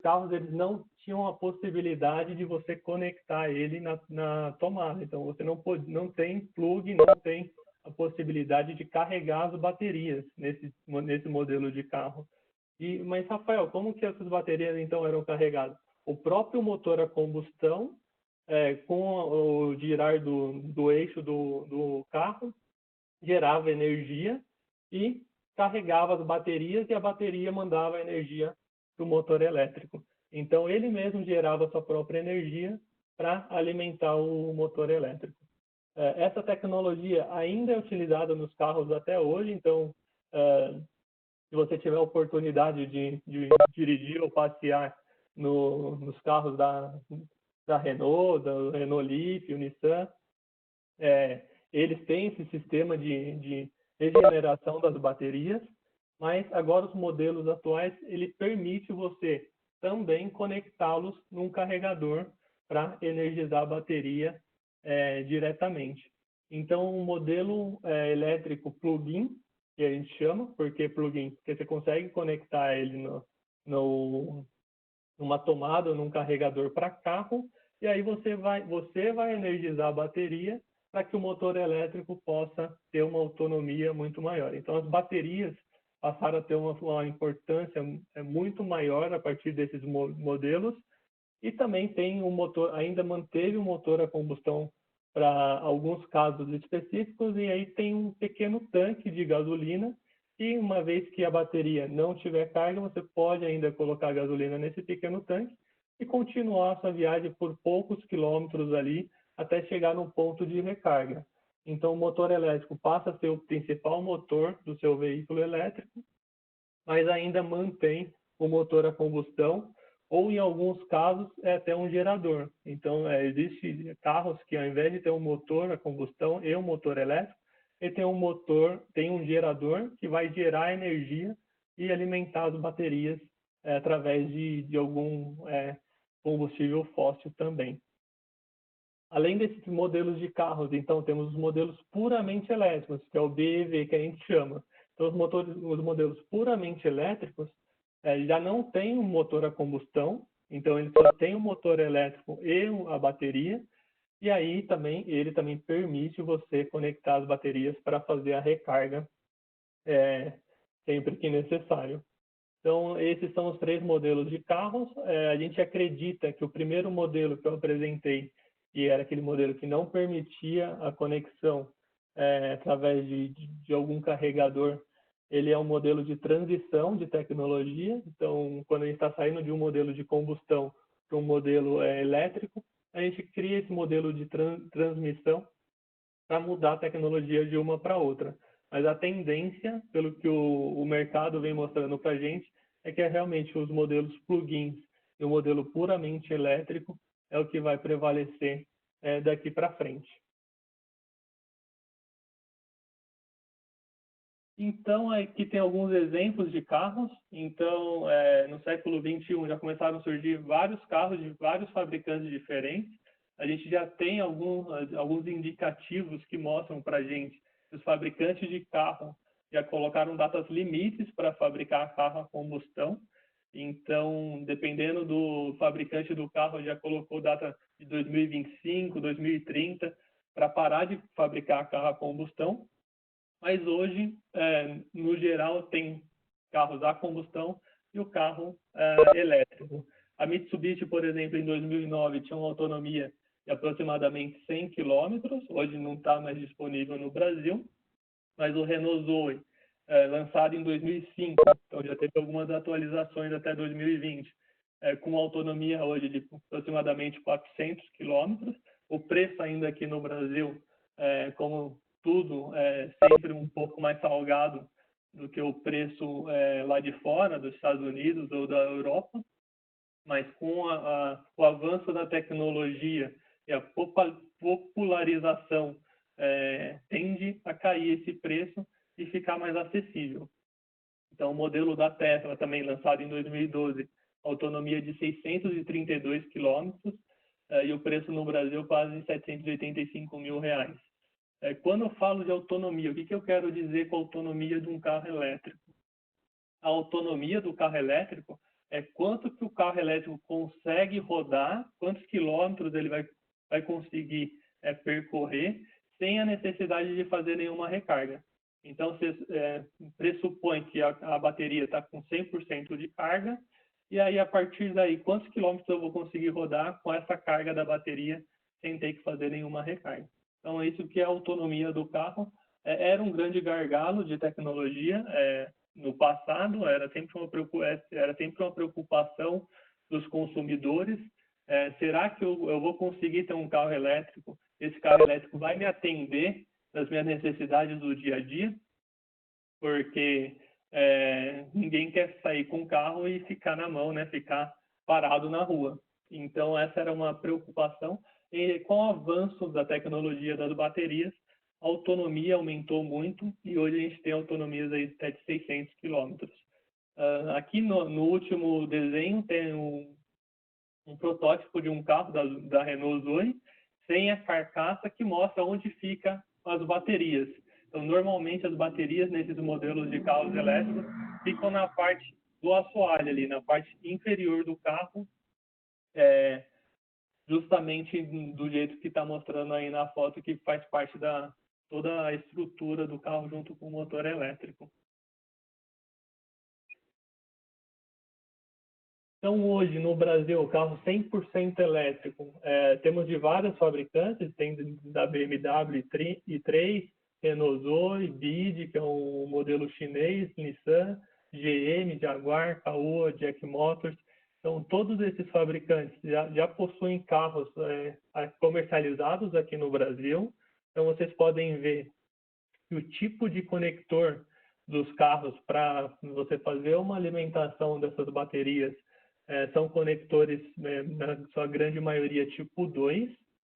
carros eles não tinham a possibilidade de você conectar ele na tomada. Então, você não tem plug, não tem a possibilidade de carregar as baterias nesse modelo de carro. Mas, Rafael, como que essas baterias, então, eram carregadas? O próprio motor a combustão, com o girar do eixo do carro, gerava energia e carregava as baterias e a bateria mandava energia para o motor elétrico. Então, ele mesmo gerava sua própria energia para alimentar o motor elétrico. Essa tecnologia ainda é utilizada nos carros até hoje, então, se você tiver a oportunidade de dirigir ou passear nos carros da Renault, da Renault Leaf, o Nissan, eles têm esse sistema de regeneração das baterias, mas agora os modelos atuais, ele permite você também conectá-los num carregador para energizar a bateria diretamente. Então, o modelo elétrico plug-in, que a gente chama, porque plug-in, porque você consegue conectar ele numa tomada, num carregador para carro, e aí você vai energizar a bateria para que o motor elétrico possa ter uma autonomia muito maior. Então, as baterias passaram a ter uma importância muito maior a partir desses modelos, e também tem um motor, ainda manteve o motor a combustão para alguns casos específicos, e aí tem um pequeno tanque de gasolina, e uma vez que a bateria não tiver carga, você pode ainda colocar gasolina nesse pequeno tanque e continuar a sua viagem por poucos quilômetros ali, até chegar num ponto de recarga. Então, o motor elétrico passa a ser o principal motor do seu veículo elétrico, mas ainda mantém o motor a combustão, ou em alguns casos é até um gerador. Então, existem carros que ao invés de ter um motor a combustão e um motor elétrico, ele tem um gerador que vai gerar energia e alimentar as baterias através de algum combustível fóssil também. Além desses modelos de carros, então, temos os modelos puramente elétricos, que é o BEV, que a gente chama. Então, os modelos puramente elétricos já não tem um motor a combustão, então ele só tem o motor elétrico e a bateria, e aí ele também permite você conectar as baterias para fazer a recarga sempre que necessário. Então, esses são os 3 modelos de carros. A gente acredita que o primeiro modelo que eu apresentei, que era aquele modelo que não permitia a conexão através de algum carregador, ele é um modelo de transição de tecnologia. Então, quando a gente está saindo de um modelo de combustão para um modelo elétrico, a gente cria esse modelo de transmissão para mudar a tecnologia de uma para outra. Mas a tendência, pelo que o mercado vem mostrando para a gente, é que realmente os modelos plug-ins e o modelo puramente elétrico é o que vai prevalecer daqui para frente. Então, aqui tem alguns exemplos de carros. Então, no século XXI já começaram a surgir vários carros de vários fabricantes diferentes. A gente já tem alguns indicativos que mostram para a gente que os fabricantes de carro já colocaram datas limites para fabricar carro a combustão. Então, dependendo do fabricante do carro, já colocou data de 2025, 2030 para parar de fabricar carro a combustão. Mas hoje, no geral, tem carros a combustão e o carro elétrico. A Mitsubishi, por exemplo, em 2009 tinha uma autonomia de aproximadamente 100 km, hoje não está mais disponível no Brasil, mas o Renault Zoe, lançado em 2005, então já teve algumas atualizações até 2020, com autonomia hoje de aproximadamente 400 km. O preço ainda aqui no Brasil, como tudo sempre um pouco mais salgado do que o preço lá de fora, dos Estados Unidos ou da Europa, mas com o avanço da tecnologia e a popularização, tende a cair esse preço e ficar mais acessível. Então, o modelo da Tesla, também lançado em 2012, autonomia de 632 quilômetros, e o preço no Brasil quase R$785 mil. Quando eu falo de autonomia, o que eu quero dizer com a autonomia de um carro elétrico? A autonomia do carro elétrico é quanto que o carro elétrico consegue rodar, quantos quilômetros ele vai conseguir percorrer sem a necessidade de fazer nenhuma recarga. Então, você pressupõe que a bateria está com 100% de carga, e aí, a partir daí, quantos quilômetros eu vou conseguir rodar com essa carga da bateria sem ter que fazer nenhuma recarga. Então, é isso que é a autonomia do carro. Era um grande gargalo de tecnologia no passado, era sempre uma preocupação dos consumidores. Será que eu vou conseguir ter um carro elétrico? Esse carro elétrico vai me atender nas minhas necessidades do dia a dia? Porque ninguém quer sair com o carro e ficar na mão, né? Ficar parado na rua. Então, essa era uma preocupação. E com o avanço da tecnologia das baterias, a autonomia aumentou muito e hoje a gente tem autonomias aí até de 600 quilômetros. Aqui no último desenho tem um protótipo de um carro da Renault Zoe sem a carcaça que mostra onde ficam as baterias. Então, normalmente as baterias nesses modelos de carros elétricos ficam na parte do assoalho ali, na parte inferior do carro, justamente do jeito que está mostrando aí na foto, que faz parte da toda a estrutura do carro junto com o motor elétrico. Então, hoje, no Brasil, o carro 100% elétrico, temos de vários fabricantes, tem da BMW i3, Renault Zoe, BYD, que é um modelo chinês, Nissan, GM, Jaguar, Caoa, Jack Motors. Então, todos esses fabricantes já possuem carros comercializados aqui no Brasil. Então, vocês podem ver que o tipo de conector dos carros para você fazer uma alimentação dessas baterias são conectores, na sua grande maioria, tipo 2,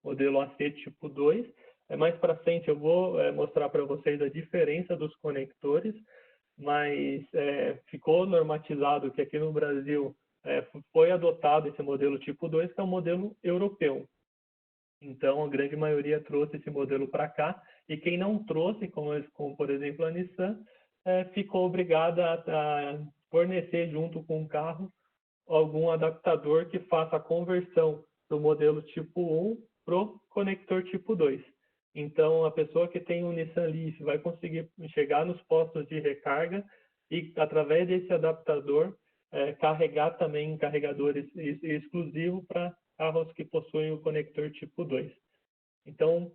modelo AC tipo 2. Mais para frente eu vou mostrar para vocês a diferença dos conectores, mas ficou normatizado que aqui no Brasil foi adotado esse modelo tipo 2, que é um modelo europeu. Então, a grande maioria trouxe esse modelo para cá, e quem não trouxe, como por exemplo a Nissan, ficou obrigada a fornecer junto com o carro algum adaptador que faça a conversão do modelo tipo 1 para o conector tipo 2. Então, a pessoa que tem um Nissan Leaf vai conseguir chegar nos postos de recarga e, através desse adaptador, carregar também em carregadores exclusivos para carros que possuem o conector tipo 2. Então,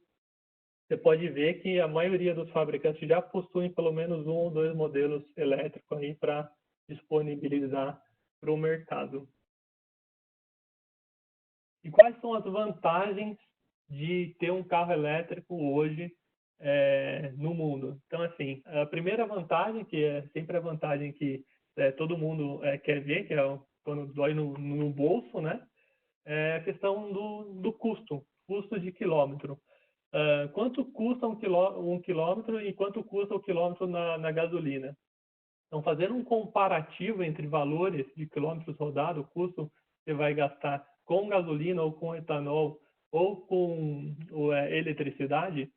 você pode ver que a maioria dos fabricantes já possuem pelo menos um ou dois modelos elétricos aí para disponibilizar para o mercado. E quais são as vantagens de ter um carro elétrico hoje no mundo? Então, assim, a primeira vantagem, que é sempre a vantagem que todo mundo quer ver, que é quando dói no bolso, né? É a questão do custo de quilômetro. Quanto custa um quilômetro e quanto custa o quilômetro na gasolina? Então, fazendo um comparativo entre valores de quilômetros rodados, o custo que você vai gastar com gasolina ou com etanol ou com eletricidade,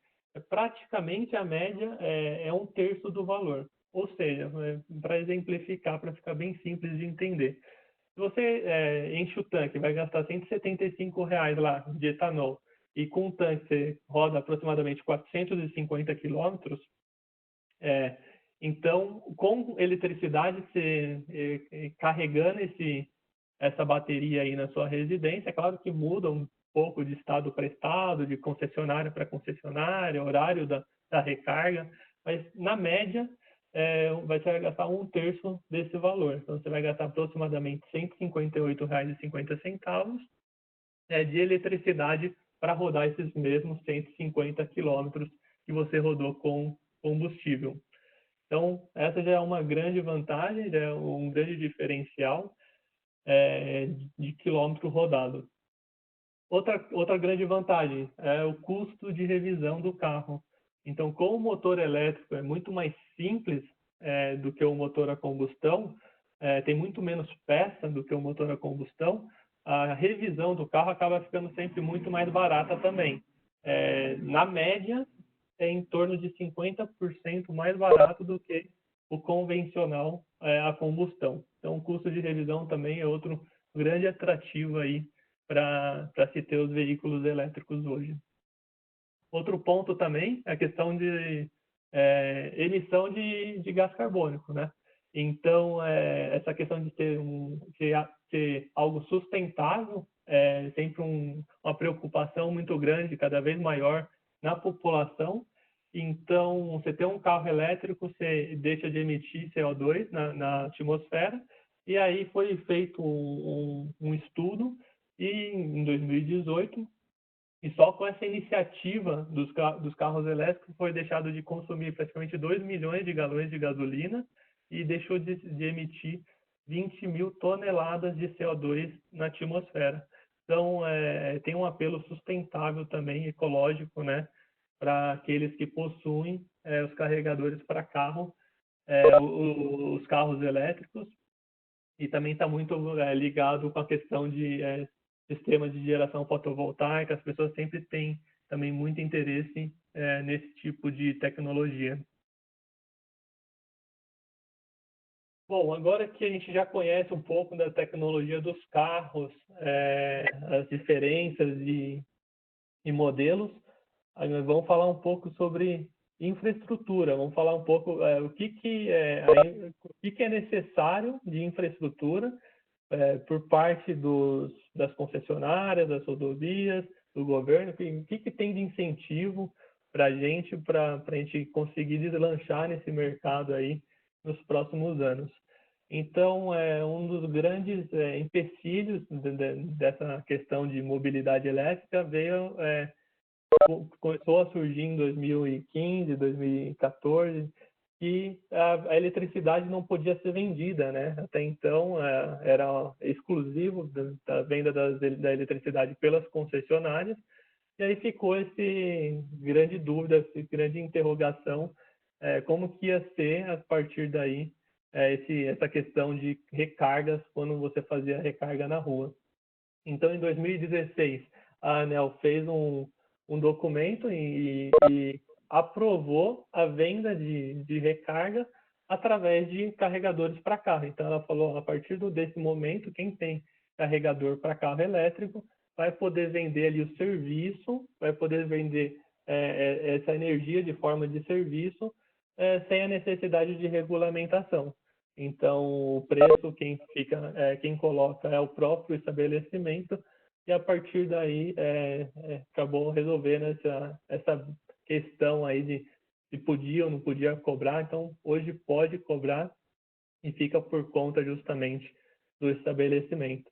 praticamente a média é um terço do valor. Ou seja, para exemplificar, para ficar bem simples de entender. Se você enche o tanque, vai gastar R$175 lá de etanol, e com o tanque você roda aproximadamente 450 quilômetros, então, com eletricidade, você carregando essa bateria aí na sua residência, é claro que muda um pouco de estado para estado, de concessionária para concessionária, horário da recarga, mas na média você vai gastar um terço desse valor. Então, você vai gastar aproximadamente R$158,50 de eletricidade para rodar esses mesmos 150 quilômetros que você rodou com combustível. Então, essa já é uma grande vantagem, já é um grande diferencial de quilômetro rodado. Outra grande vantagem é o custo de revisão do carro. Então, como o motor elétrico é muito mais simples do que o motor a combustão, tem muito menos peça do que o motor a combustão, a revisão do carro acaba ficando sempre muito mais barata também. Na média, é em torno de 50% mais barato do que o convencional a combustão. Então, o custo de revisão também é outro grande atrativo aí para se ter os veículos elétricos hoje. Outro ponto também é a questão de emissão de gás carbônico, né? Então, essa questão de ter algo sustentável é sempre uma preocupação muito grande, cada vez maior na população. Então, você ter um carro elétrico, você deixa de emitir CO2 na atmosfera, e aí foi feito um estudo, e em 2018, e só com essa iniciativa dos carros elétricos foi deixado de consumir praticamente 2 milhões de galões de gasolina e deixou de emitir 20 mil toneladas de CO2 na atmosfera. Então, tem um apelo sustentável também, ecológico, né, para aqueles que possuem os carregadores para carro, os carros elétricos, e também está muito ligado com a questão de sistemas de geração fotovoltaica. As pessoas sempre têm também muito interesse nesse tipo de tecnologia. Bom, agora que a gente já conhece um pouco da tecnologia dos carros, as diferenças e modelos, aí nós vamos falar um pouco sobre infraestrutura. Vamos falar um pouco o que é necessário de infraestrutura por parte das concessionárias, das rodovias, do governo, o que tem de incentivo para a gente conseguir deslanchar nesse mercado aí nos próximos anos. Então, um dos grandes empecilhos dessa questão de mobilidade elétrica começou a surgir em 2015, 2014, que a eletricidade não podia ser vendida, né? Até então era exclusivo da venda da eletricidade pelas concessionárias, e aí ficou esse grande dúvida, essa grande interrogação, como que ia ser a partir daí essa questão de recargas quando você fazia recarga na rua. Então, em 2016, a ANEEL fez um documento e aprovou a venda de recarga através de carregadores para carro. Então, ela falou, a partir desse momento, quem tem carregador para carro elétrico vai poder vender ali o serviço, vai poder vender essa energia de forma de serviço sem a necessidade de regulamentação. Então, o preço quem coloca é o próprio estabelecimento, e a partir daí acabou resolvendo essa questão aí de se podia ou não podia cobrar. Então, hoje pode cobrar e fica por conta justamente do estabelecimento.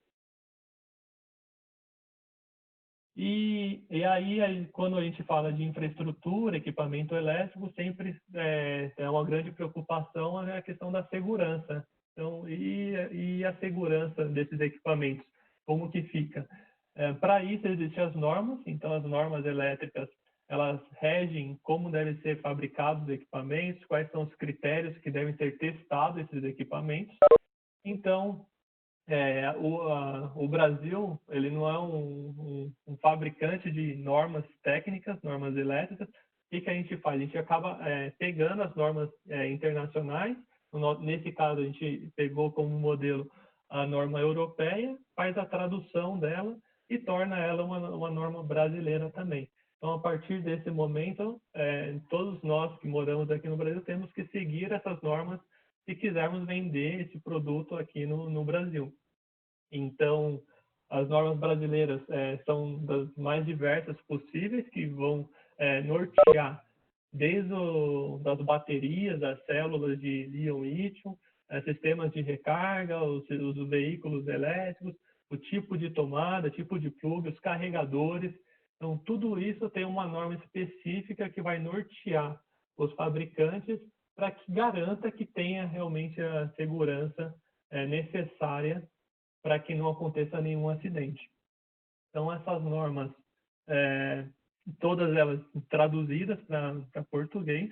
E aí, quando a gente fala de infraestrutura, equipamento elétrico, sempre é uma grande preocupação a questão da segurança. Então, e a segurança desses equipamentos, como que fica? Para isso, existem as normas. Então, as normas elétricas, elas regem como devem ser fabricados os equipamentos, quais são os critérios que devem ser testados esses equipamentos. Então, o Brasil, ele não é um fabricante de normas técnicas, normas elétricas. O que a gente faz? A gente acaba pegando as normas internacionais. Nesse caso, a gente pegou como modelo a norma europeia, faz a tradução dela e torna ela uma norma brasileira também. Então, a partir desse momento, todos nós que moramos aqui no Brasil temos que seguir essas normas se quisermos vender esse produto aqui no Brasil. Então, as normas brasileiras são das mais diversas possíveis, que vão nortear desde das baterias, das células de íon-lítio, sistemas de recarga, os veículos elétricos, o tipo de tomada, tipo de plug, os carregadores. Então, tudo isso tem uma norma específica que vai nortear os fabricantes para que garanta que tenha realmente a segurança necessária para que não aconteça nenhum acidente. Então, essas normas, todas elas traduzidas para português,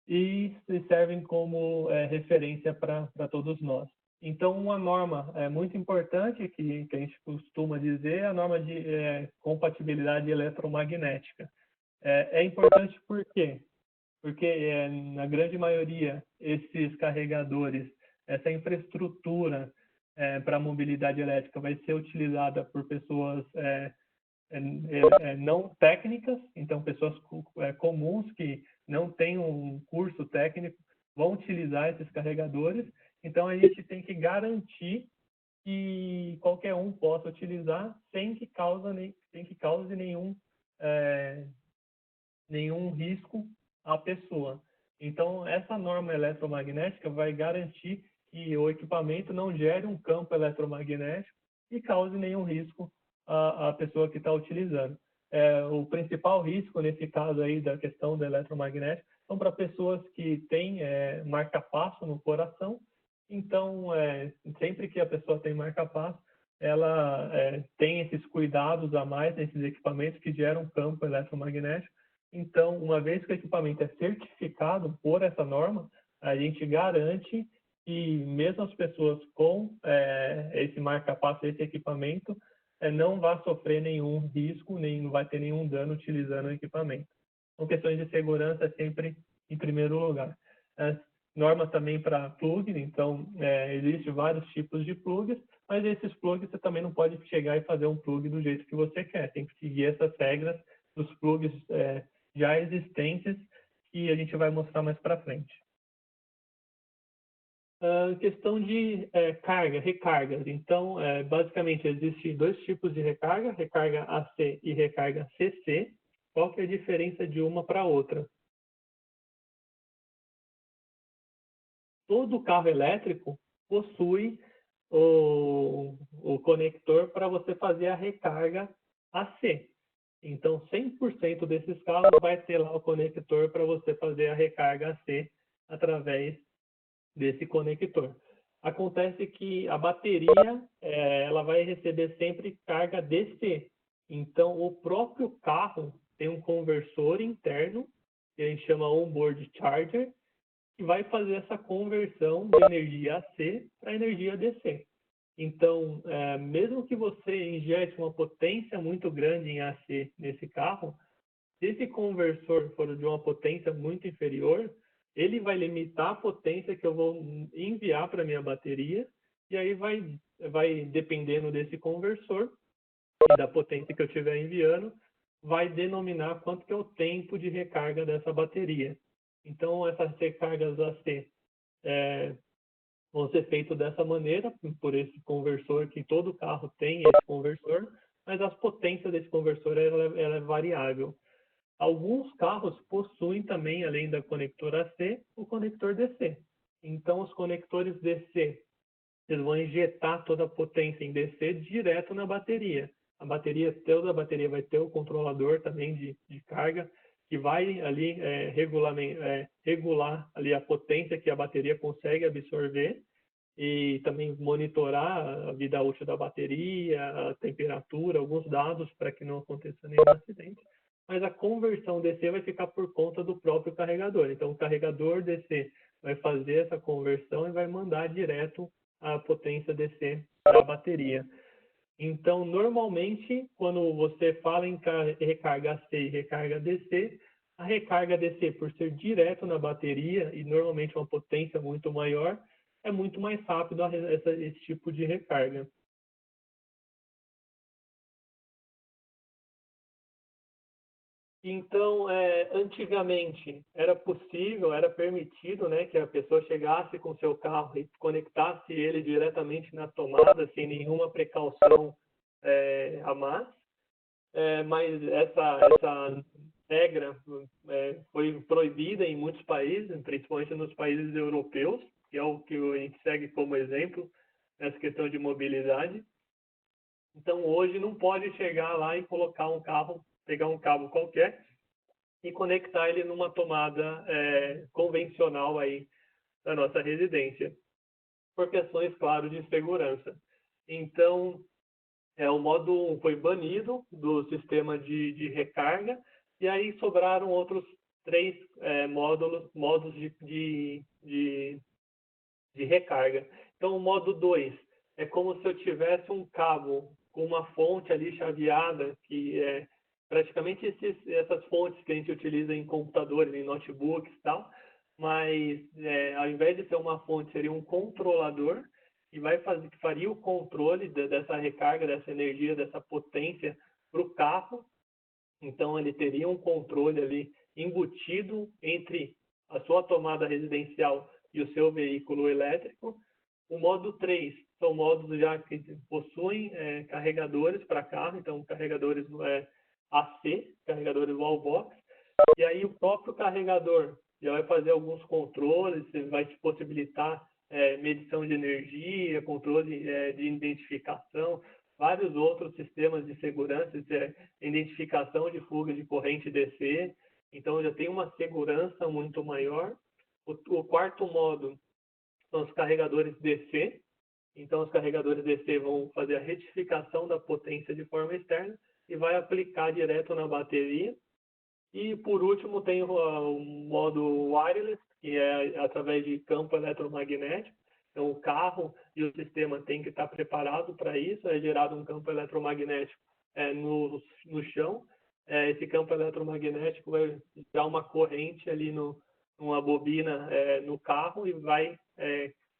e servem como referência para todos nós. Então, uma norma muito importante que a gente costuma dizer é a norma de compatibilidade eletromagnética. É importante por quê? porque na grande maioria esses carregadores, essa infraestrutura para a mobilidade elétrica vai ser utilizada por pessoas não técnicas, então pessoas comuns que não têm um curso técnico vão utilizar esses carregadores. Então a gente tem que garantir que qualquer um possa utilizar sem que cause nenhum risco à pessoa. Então, essa norma eletromagnética vai garantir que o equipamento não gere um campo eletromagnético e cause nenhum risco à pessoa que está utilizando. O principal risco, nesse caso aí da questão do eletromagnético, são para pessoas que têm marca-passo no coração. Então, sempre que a pessoa tem marca-passo, ela tem esses cuidados a mais nesses equipamentos que geram campo eletromagnético. Então, uma vez que o equipamento é certificado por essa norma, a gente garante que mesmo as pessoas com esse marca-passo, esse equipamento, não vai sofrer nenhum risco, nem não vai ter nenhum dano utilizando o equipamento. Então, questões de segurança sempre em primeiro lugar. As normas também para plugs, então, existem vários tipos de plugs, mas esses plugs você também não pode chegar e fazer um plug do jeito que você quer. Tem que seguir essas regras dos plugs já existentes que a gente vai mostrar mais para frente. Questão de recarga. Então, basicamente, existem dois tipos de recarga AC e recarga CC. Qual que é a diferença de uma para outra? Todo carro elétrico possui o conector para você fazer a recarga AC. Então, 100% desses carros vai ter lá o conector para você fazer a recarga AC através desse conector. Acontece que a bateria ela vai receber sempre carga DC. Então, o próprio carro tem um conversor interno, que a gente chama onboard charger, que vai fazer essa conversão de energia AC para energia DC. Então, mesmo que você injete uma potência muito grande em AC nesse carro, se esse conversor for de uma potência muito inferior, ele vai limitar a potência que eu vou enviar para a minha bateria, e aí vai dependendo desse conversor e da potência que eu estiver enviando, vai denominar quanto que é o tempo de recarga dessa bateria. Então, essas recargas AC vão ser feitas dessa maneira, por esse conversor, que todo carro tem esse conversor, mas as potências desse conversor ela é variável. Alguns carros possuem também, além da conector AC, o conector DC. Então, os conectores DC, eles vão injetar toda a potência em DC direto na bateria. Toda a bateria vai ter o controlador também de carga, que vai ali regular ali a potência que a bateria consegue absorver e também monitorar a vida útil da bateria, a temperatura, alguns dados para que não aconteça nenhum acidente. Mas a conversão DC vai ficar por conta do próprio carregador. Então, o carregador DC vai fazer essa conversão e vai mandar direto a potência DC para a bateria. Então, normalmente, quando você fala em recarga AC e recarga DC, a recarga DC, por ser direto na bateria e normalmente uma potência muito maior, é muito mais rápido esse tipo de recarga. Então, antigamente era possível, era permitido, né, que a pessoa chegasse com seu carro e conectasse ele diretamente na tomada sem nenhuma precaução a mais. Mas essa regra foi proibida em muitos países, principalmente nos países europeus, que é o que a gente segue como exemplo nessa questão de mobilidade. Então, hoje não pode chegar lá e colocar um carro, pegar um cabo qualquer e conectar ele numa tomada convencional aí da nossa residência, por questões, claro, de segurança. Então, o modo 1 foi banido do sistema de recarga, e aí sobraram outros 3 modos de recarga. Então, o modo 2 é como se eu tivesse um cabo com uma fonte ali chaveada, que praticamente essas fontes que a gente utiliza em computadores, em notebooks e tal, mas ao invés de ser uma fonte, seria um controlador e que faria o controle dessa recarga, dessa energia, dessa potência para o carro. Então, ele teria um controle ali embutido entre a sua tomada residencial e o seu veículo elétrico. O modo 3 são modos já que possuem carregadores para carro, então carregadores AC, carregadores wallbox, e aí o próprio carregador já vai fazer alguns controles, vai te possibilitar medição de energia, controle de identificação, vários outros sistemas de segurança, identificação de fuga de corrente DC, então já tem uma segurança muito maior. O quarto modo são os carregadores DC, então os carregadores DC vão fazer a retificação da potência de forma externa e vai aplicar direto na bateria. E por último tem o modo wireless, que é através de campo eletromagnético. Então o carro e o sistema têm que estar preparado para isso, é gerado um campo eletromagnético no chão. Esse campo eletromagnético vai dar uma corrente ali numa bobina no carro e vai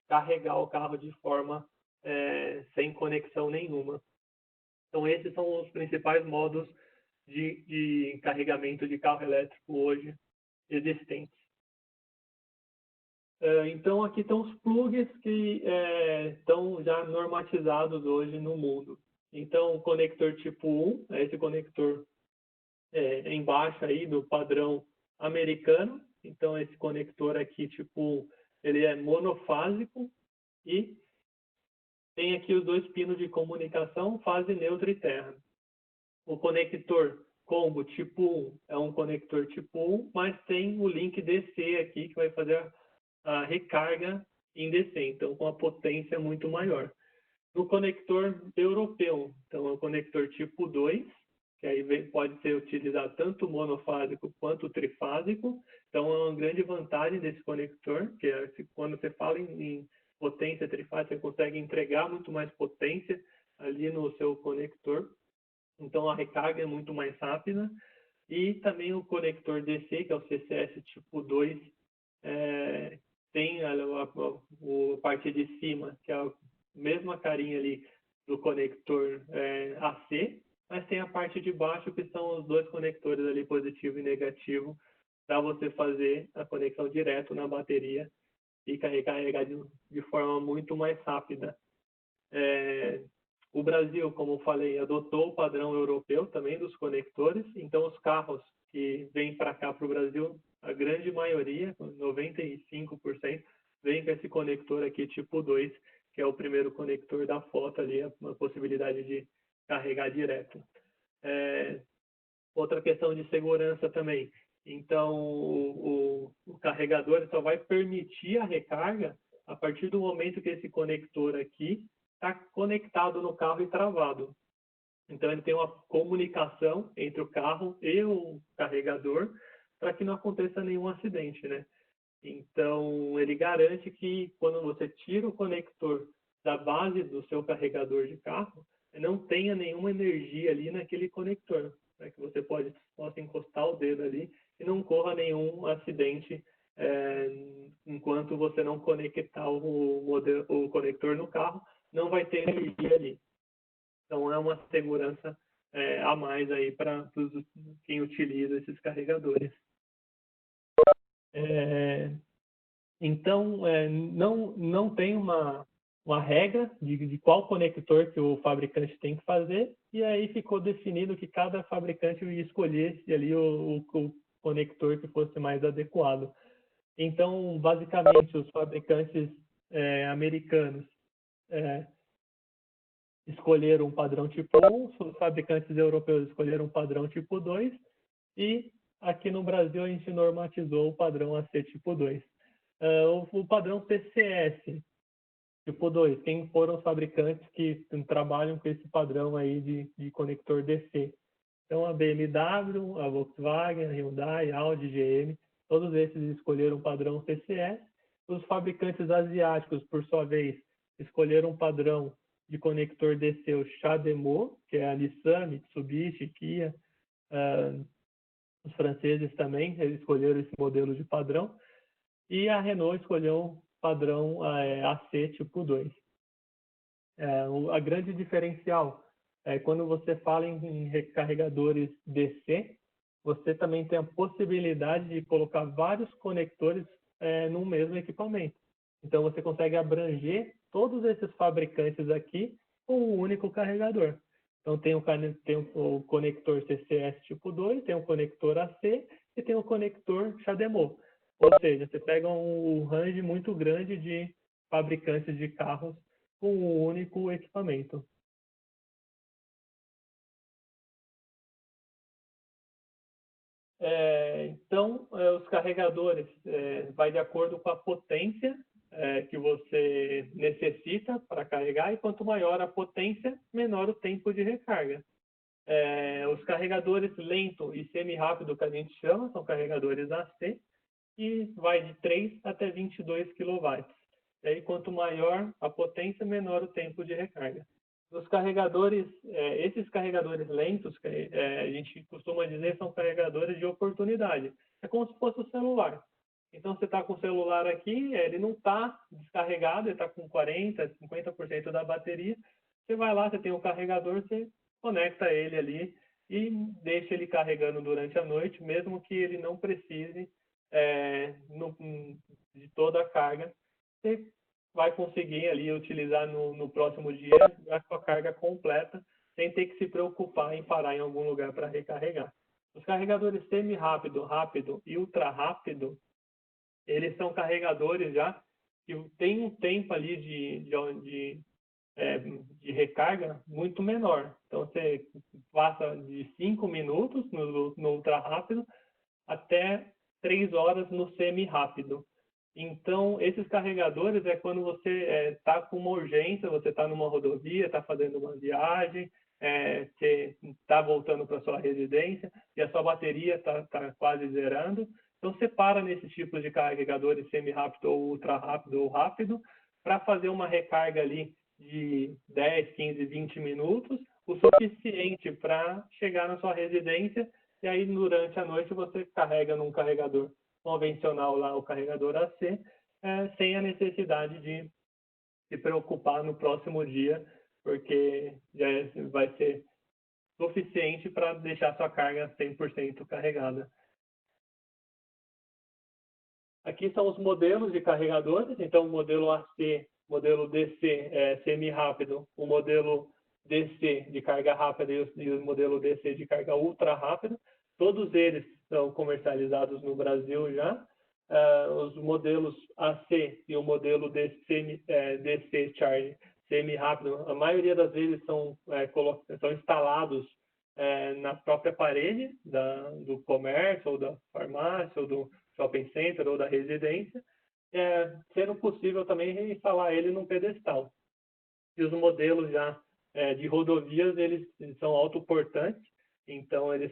carregar o carro de forma sem conexão nenhuma. Então esses são os principais modos de carregamento de carro elétrico hoje existentes. Então, aqui estão os plugs que estão já normatizados hoje no mundo. Então, o conector tipo 1, esse conector embaixo aí do padrão americano. Então, esse conector aqui tipo 1, ele é monofásico e tem aqui os dois pinos de comunicação, fase neutra e terra. O conector combo tipo 1 é um conector tipo 1, mas tem o link DC aqui que vai fazer a recarga em DC, então com a potência muito maior. No conector europeu, então é o conector tipo 2, que aí pode ser utilizado tanto monofásico quanto trifásico, então é uma grande vantagem desse conector, que é quando você fala em potência trifásica, você consegue entregar muito mais potência ali no seu conector, então a recarga é muito mais rápida. E também o conector DC, que é o CCS tipo 2, tem a parte de cima, que é a mesma carinha ali do conector AC, mas tem a parte de baixo, que são os dois conectores ali, positivo e negativo, para você fazer a conexão direto na bateria e recarregar de forma muito mais rápida. O Brasil, como eu falei, adotou o padrão europeu também dos conectores, então os carros que vêm para cá, para o Brasil, a grande maioria, 95%, vem com esse conector aqui tipo 2, que é o primeiro conector da foto ali, uma possibilidade de carregar direto. Outra questão de segurança também. Então, o carregador só vai permitir a recarga a partir do momento que esse conector aqui está conectado no carro e travado. Então, ele tem uma comunicação entre o carro e o carregador para que não aconteça nenhum acidente, né? Então, ele garante que quando você tira o conector da base do seu carregador de carro, não tenha nenhuma energia ali naquele conector, para que você possa encostar o dedo ali e não corra nenhum acidente enquanto você não conectar o conector no carro, não vai ter energia ali. Então, é uma segurança a mais aí para quem utiliza esses carregadores. Então, não tem uma regra de qual conector que o fabricante tem que fazer, e aí ficou definido que cada fabricante escolhesse ali o conector que fosse mais adequado. Então, basicamente, os fabricantes americanos escolheram um padrão tipo 1, os fabricantes europeus escolheram um padrão tipo 2, e aqui no Brasil a gente normatizou o padrão AC tipo 2. O padrão PCS tipo 2, quem foram os fabricantes que trabalham com esse padrão aí de conector DC? Então, a BMW, a Volkswagen, a Hyundai, a Audi, GM, todos esses escolheram o padrão PCS. Os fabricantes asiáticos, por sua vez, escolheram um padrão de conector DC, o CHAdeMO, que é a Nissan, Mitsubishi, Kia, Os franceses também escolheram esse modelo de padrão. E a Renault escolheu o padrão AC tipo 2. A grande diferencial é quando você fala em carregadores DC, você também tem a possibilidade de colocar vários conectores no mesmo equipamento. Então, você consegue abranger todos esses fabricantes aqui com um único carregador. Então, tem o conector CCS tipo 2, tem o conector AC e tem o conector CHAdeMO. Ou seja, você pega um range muito grande de fabricantes de carros com um único equipamento. Então, os carregadores vai de acordo com a potência que você necessita para carregar, e quanto maior a potência, menor o tempo de recarga. Os carregadores lento e semi-rápido, que a gente chama, são carregadores AC, e vai de 3 até 22 kW. E aí, quanto maior a potência, menor o tempo de recarga. Os carregadores, esses carregadores lentos, que a gente costuma dizer, são carregadores de oportunidade. É como se fosse o celular. Então, você está com o celular aqui, ele não está descarregado, ele está com 40%, 50% da bateria. Você vai lá, você tem um carregador, você conecta ele ali e deixa ele carregando durante a noite, mesmo que ele não precise de toda a carga. Você vai conseguir ali utilizar no próximo dia a sua carga completa, sem ter que se preocupar em parar em algum lugar para recarregar. Os carregadores semi-rápido, rápido e ultra rápido, eles são carregadores já que tem um tempo ali de recarga muito menor. Então, você passa de 5 minutos no ultra rápido até 3 horas no semi-rápido. Então, esses carregadores é quando você está com uma urgência, você está numa rodovia, está fazendo uma viagem, você está voltando para sua residência e a sua bateria está quase zerando. Então, você para nesses tipos de carregadores semi-rápido ou ultra rápido ou rápido para fazer uma recarga ali de 10, 15, 20 minutos, o suficiente para chegar na sua residência, e aí durante a noite você carrega num carregador convencional lá, o carregador AC, sem a necessidade de se preocupar no próximo dia, porque já vai ser suficiente para deixar sua carga 100% carregada. Aqui são os modelos de carregadores. Então, o modelo AC, modelo DC semi-rápido, o modelo DC de carga rápida e o modelo DC de carga ultra rápida. Todos eles são comercializados no Brasil já. Os modelos AC e o modelo DC Charge semi-rápido, a maioria das vezes são instalados na própria parede do comércio, ou da farmácia, ou do shopping center, ou da residência, sendo possível também instalar ele num pedestal. E os modelos já de rodovias, eles são autoportantes, então eles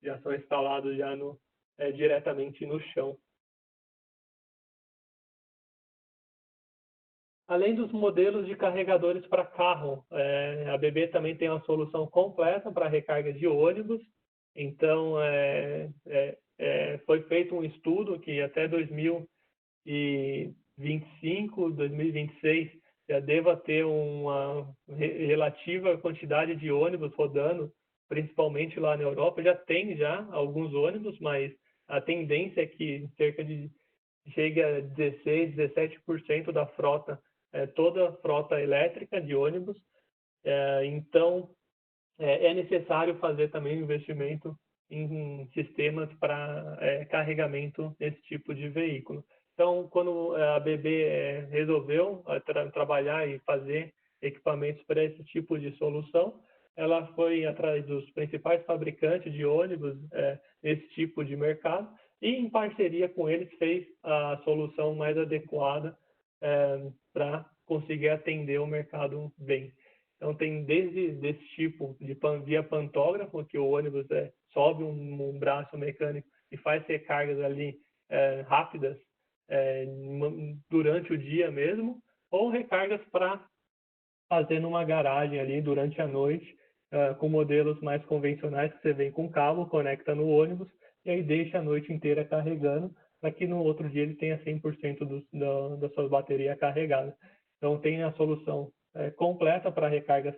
já são instalados já diretamente no chão. Além dos modelos de carregadores para carro, a BB também tem uma solução completa para recarga de ônibus. Então, foi feito um estudo que até 2025, 2026, já deva ter uma relativa quantidade de ônibus rodando, principalmente lá na Europa. Já tem alguns ônibus, mas a tendência é que chegue a 16, 17% da frota, toda a frota elétrica de ônibus. Então, é necessário fazer também investimento em sistemas para carregamento desse tipo de veículo. Então, quando a BB resolveu trabalhar e fazer equipamentos para esse tipo de solução, ela foi atrás dos principais fabricantes de ônibus nesse tipo de mercado, e em parceria com eles fez a solução mais adequada para conseguir atender o mercado bem. Então, tem desde desse tipo de via pantógrafo, que o ônibus sobe um braço mecânico e faz recargas ali rápidas durante o dia mesmo, ou recargas para fazer numa garagem ali durante a noite, com modelos mais convencionais, que você vem com cabo, conecta no ônibus, e aí deixa a noite inteira carregando, para que no outro dia ele tenha 100% da sua bateria carregada. Então, tem a solução completa para recargas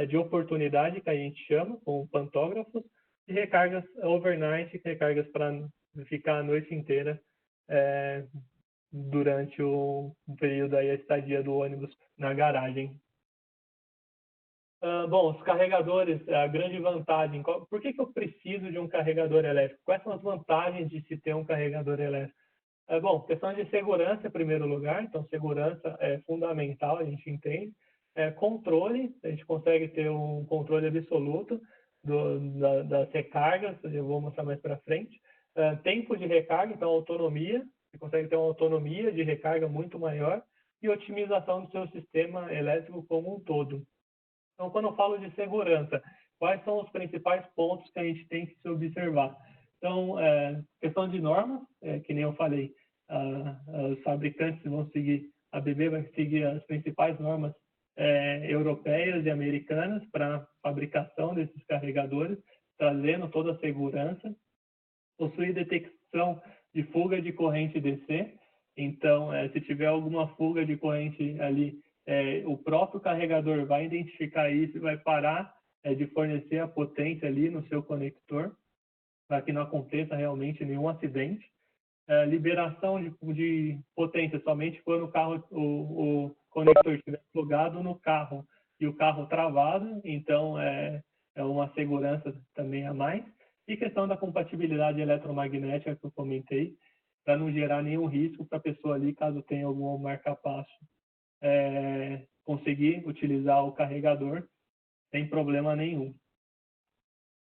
de oportunidade, que a gente chama, com pantógrafos, e recargas overnight, recargas para ficar a noite inteira durante o período aí, a estadia do ônibus na garagem. Bom, os carregadores, a grande vantagem, por que eu preciso de um carregador elétrico? Quais são as vantagens de se ter um carregador elétrico? Bom, questão de segurança em primeiro lugar, então segurança é fundamental, a gente entende. Controle, a gente consegue ter um controle absoluto das recargas, eu vou mostrar mais para frente. Tempo de recarga, então autonomia, você consegue ter uma autonomia de recarga muito maior e otimização do seu sistema elétrico como um todo. Então, quando eu falo de segurança, quais são os principais pontos que a gente tem que se observar? Então, questão de normas, que nem eu falei, os fabricantes vão seguir, a ABB vai seguir as principais normas europeias e americanas para a fabricação desses carregadores, trazendo toda a segurança. Possui detecção de fuga de corrente DC, então, se tiver alguma fuga de corrente ali, o próprio carregador vai identificar isso e vai parar de fornecer a potência ali no seu conector, para que não aconteça realmente nenhum acidente. Liberação de potência somente quando o conector estiver plugado no carro e o carro travado, então é uma segurança também a mais. E questão da compatibilidade eletromagnética que eu comentei, para não gerar nenhum risco para a pessoa ali, caso tenha algum marca-passo, conseguir utilizar o carregador sem problema nenhum.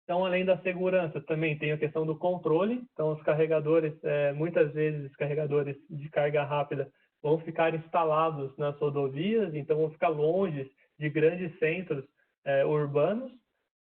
Então, além da segurança, também tem a questão do controle. Então, os carregadores, muitas vezes, os carregadores de carga rápida vão ficar instalados nas rodovias, então vão ficar longe de grandes centros urbanos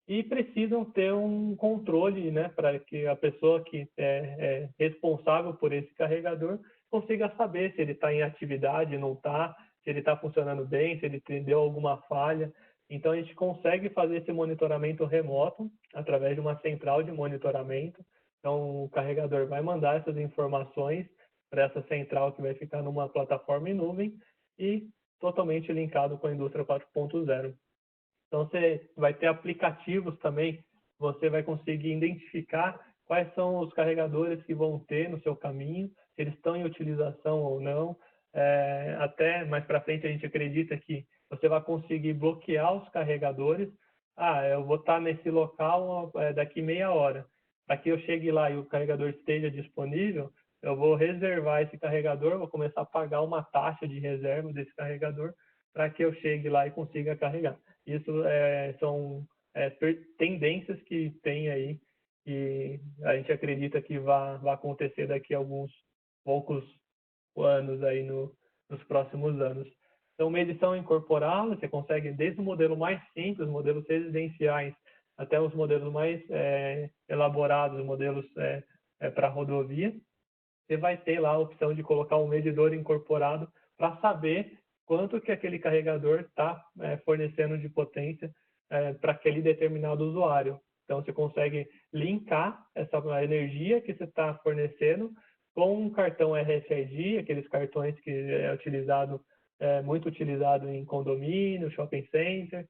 e precisam ter um controle, né, para que a pessoa que é responsável por esse carregador consiga saber se ele está em atividade, não está, se ele está funcionando bem, se ele deu alguma falha. Então, a gente consegue fazer esse monitoramento remoto através de uma central de monitoramento. Então, o carregador vai mandar essas informações para essa central que vai ficar numa plataforma em nuvem e totalmente linkado com a indústria 4.0. Então, você vai ter aplicativos também, você vai conseguir identificar quais são os carregadores que vão ter no seu caminho, se eles estão em utilização ou não. Até mais para frente, a gente acredita que você vai conseguir bloquear os carregadores. Eu vou estar nesse local daqui meia hora. Para que eu chegue lá e o carregador esteja disponível, eu vou reservar esse carregador, vou começar a pagar uma taxa de reserva desse carregador para que eu chegue lá e consiga carregar. Isso são tendências que tem aí e a gente acredita que vai acontecer daqui a alguns poucos anos aí nos próximos anos. Então, medição incorporada, você consegue desde o modelo mais simples, modelos residenciais, até os modelos mais elaborados, modelos para rodovia. Você vai ter lá a opção de colocar um medidor incorporado para saber quanto que aquele carregador está fornecendo de potência para aquele determinado usuário. Então, você consegue linkar essa energia que você está fornecendo com um cartão RFID, aqueles cartões que muito utilizado em condomínio, shopping center,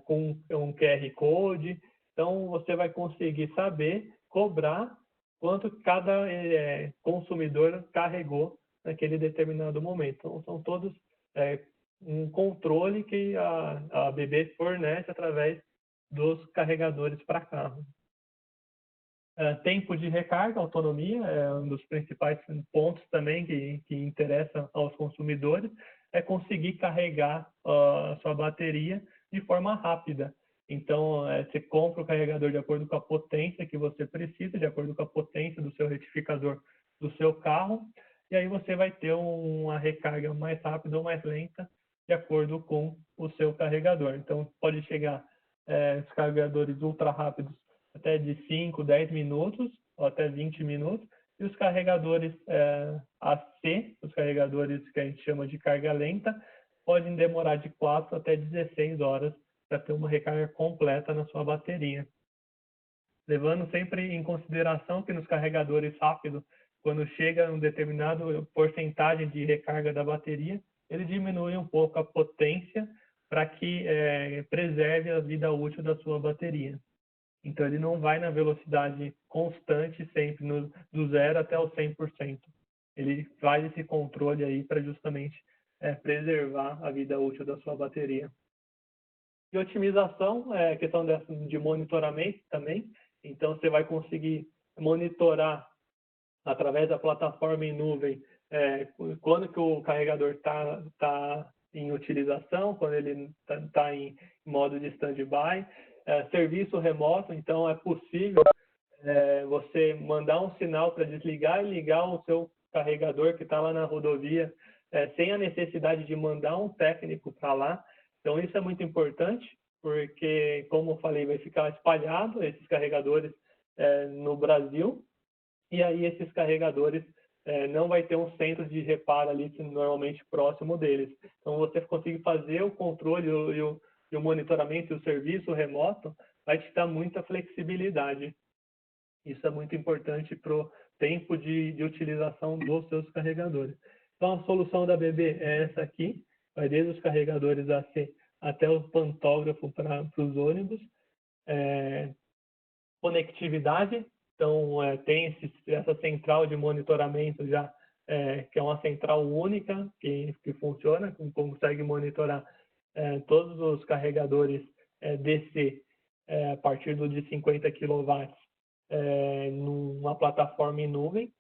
com um QR Code. Então, você vai conseguir saber cobrar quanto cada consumidor carregou naquele determinado momento. Então, são todos um controle que a ABB fornece através dos carregadores para carro. Tempo de recarga, autonomia, é um dos principais pontos também que interessa aos consumidores, é conseguir carregar a sua bateria de forma rápida. Então, você compra o carregador de acordo com a potência que você precisa, de acordo com a potência do seu retificador do seu carro, e aí você vai ter uma recarga mais rápida ou mais lenta, de acordo com o seu carregador. Então, pode chegar os carregadores ultra rápidos até de 5, 10 minutos, ou até 20 minutos, e os carregadores AC, os carregadores que a gente chama de carga lenta, podem demorar de 4 até 16 horas para ter uma recarga completa na sua bateria. Levando sempre em consideração que nos carregadores rápidos, quando chega a um determinado porcentagem de recarga da bateria, ele diminui um pouco a potência para que preserve a vida útil da sua bateria. Então, ele não vai na velocidade constante sempre, do 0 até o 100%. Ele faz esse controle aí para justamente preservar a vida útil da sua bateria. E otimização é questão de monitoramento também. Então, você vai conseguir monitorar através da plataforma em nuvem quando que o carregador tá em utilização, quando ele está em modo de stand-by. Serviço remoto, então é possível você mandar um sinal para desligar e ligar o seu carregador que está lá na rodovia, sem a necessidade de mandar um técnico para lá. Então, isso é muito importante, porque, como eu falei, vai ficar espalhado esses carregadores no Brasil, e aí esses carregadores não vai ter um centro de reparo ali normalmente próximo deles. Então, você consegue fazer o controle e o monitoramento e o serviço remoto vai te dar muita flexibilidade. Isso é muito importante para o tempo de utilização dos seus carregadores. Então, a solução da BB é essa aqui, vai desde os carregadores AC até o pantógrafo para os ônibus. Conectividade, então tem essa central de monitoramento já, que é uma central única que funciona, que consegue monitorar todos os carregadores DC a partir de 50 kW numa plataforma em nuvem.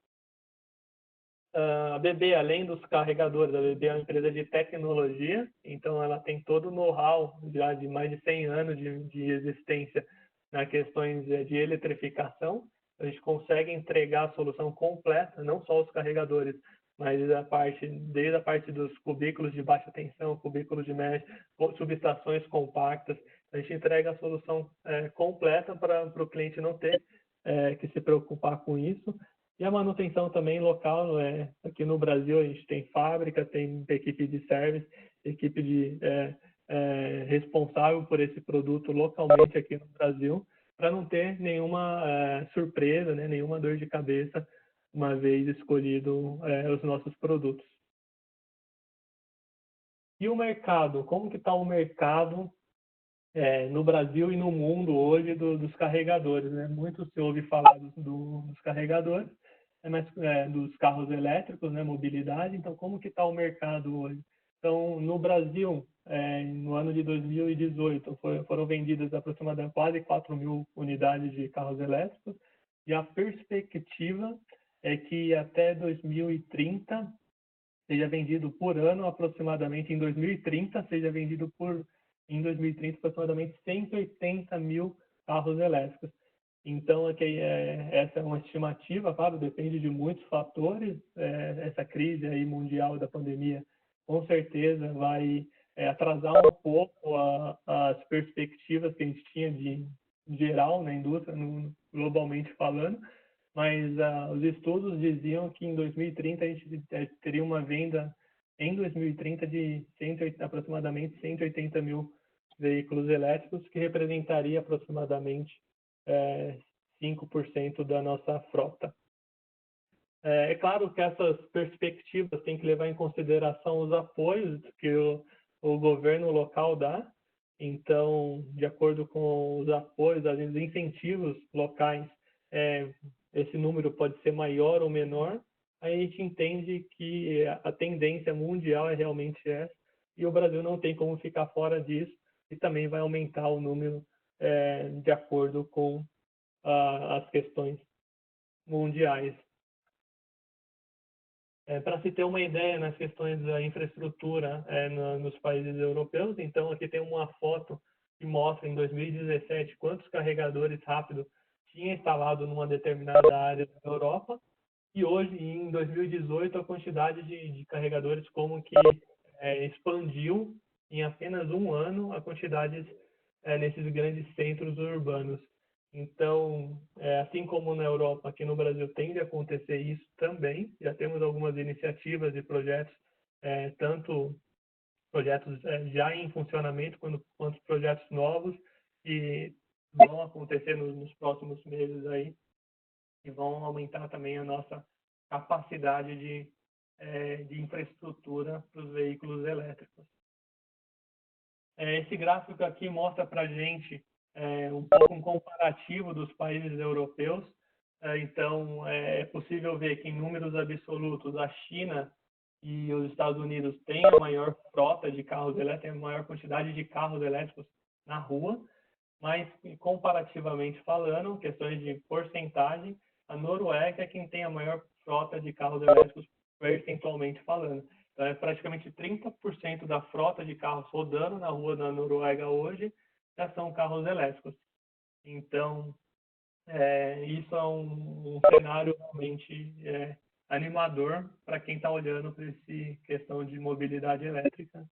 A BB, além dos carregadores, a BB é uma empresa de tecnologia, então ela tem todo o know-how já de mais de 100 anos de existência nas questões de eletrificação. A gente consegue entregar a solução completa, não só os carregadores, mas desde a parte dos cubículos de baixa tensão, cubículos de média, subestações compactas. A gente entrega a solução completa para o cliente não ter que se preocupar com isso. E a manutenção também local, aqui no Brasil a gente tem fábrica, tem equipe de service, equipe de responsável por esse produto localmente aqui no Brasil, para não ter nenhuma surpresa, né, nenhuma dor de cabeça, uma vez escolhido os nossos produtos. E o mercado? Como que está o mercado no Brasil e no mundo hoje dos carregadores, né? Muito se ouve falar dos carregadores, mas dos carros elétricos, né? Mobilidade. Então, como que está o mercado hoje? Então, no Brasil, no ano de 2018, foram vendidas aproximadamente quase 4.000 unidades de carros elétricos, e a perspectiva é que até 2030 seja vendido por ano aproximadamente, em 2030 seja vendido em 2030 aproximadamente 180 mil carros elétricos. Então, essa é uma estimativa, claro, depende de muitos fatores. Essa crise aí mundial da pandemia, com certeza, vai atrasar um pouco as perspectivas que a gente tinha de geral na indústria, globalmente falando, mas os estudos diziam que em 2030 a gente teria uma venda em 2030 de aproximadamente 180 mil veículos elétricos, que representaria aproximadamente 5% da nossa frota. É claro que essas perspectivas têm que levar em consideração os apoios que o governo local dá. Então, de acordo com os apoios, os incentivos locais, esse número pode ser maior ou menor. Aí a gente entende que a tendência mundial é realmente essa, e o Brasil não tem como ficar fora disso, e também vai aumentar o número de acordo com as questões mundiais. Para se ter uma ideia nas questões da infraestrutura nos países europeus, então aqui tem uma foto que mostra em 2017 quantos carregadores rápidos tinha instalado numa determinada área da Europa, e hoje, em 2018, a quantidade de carregadores como que expandiu em apenas um ano a quantidade nesses grandes centros urbanos. Então, assim como na Europa, aqui no Brasil tende a acontecer isso também. Já temos algumas iniciativas e projetos, tanto projetos já em funcionamento, quanto projetos novos que vão acontecer nos próximos meses aí e vão aumentar também a nossa capacidade de infraestrutura para os veículos elétricos. Esse gráfico aqui mostra para a gente um pouco um comparativo dos países europeus. Então, é possível ver que, em números absolutos, a China e os Estados Unidos têm a maior frota de carros elétricos, têm a maior quantidade de carros elétricos na rua, mas, comparativamente falando, questões de porcentagem, a Noruega é quem tem a maior frota de carros elétricos percentualmente falando. Então, é praticamente 30% da frota de carros rodando na rua da Noruega hoje já são carros elétricos. Então, isso é um cenário realmente animador para quem está olhando para essa questão de mobilidade elétrica.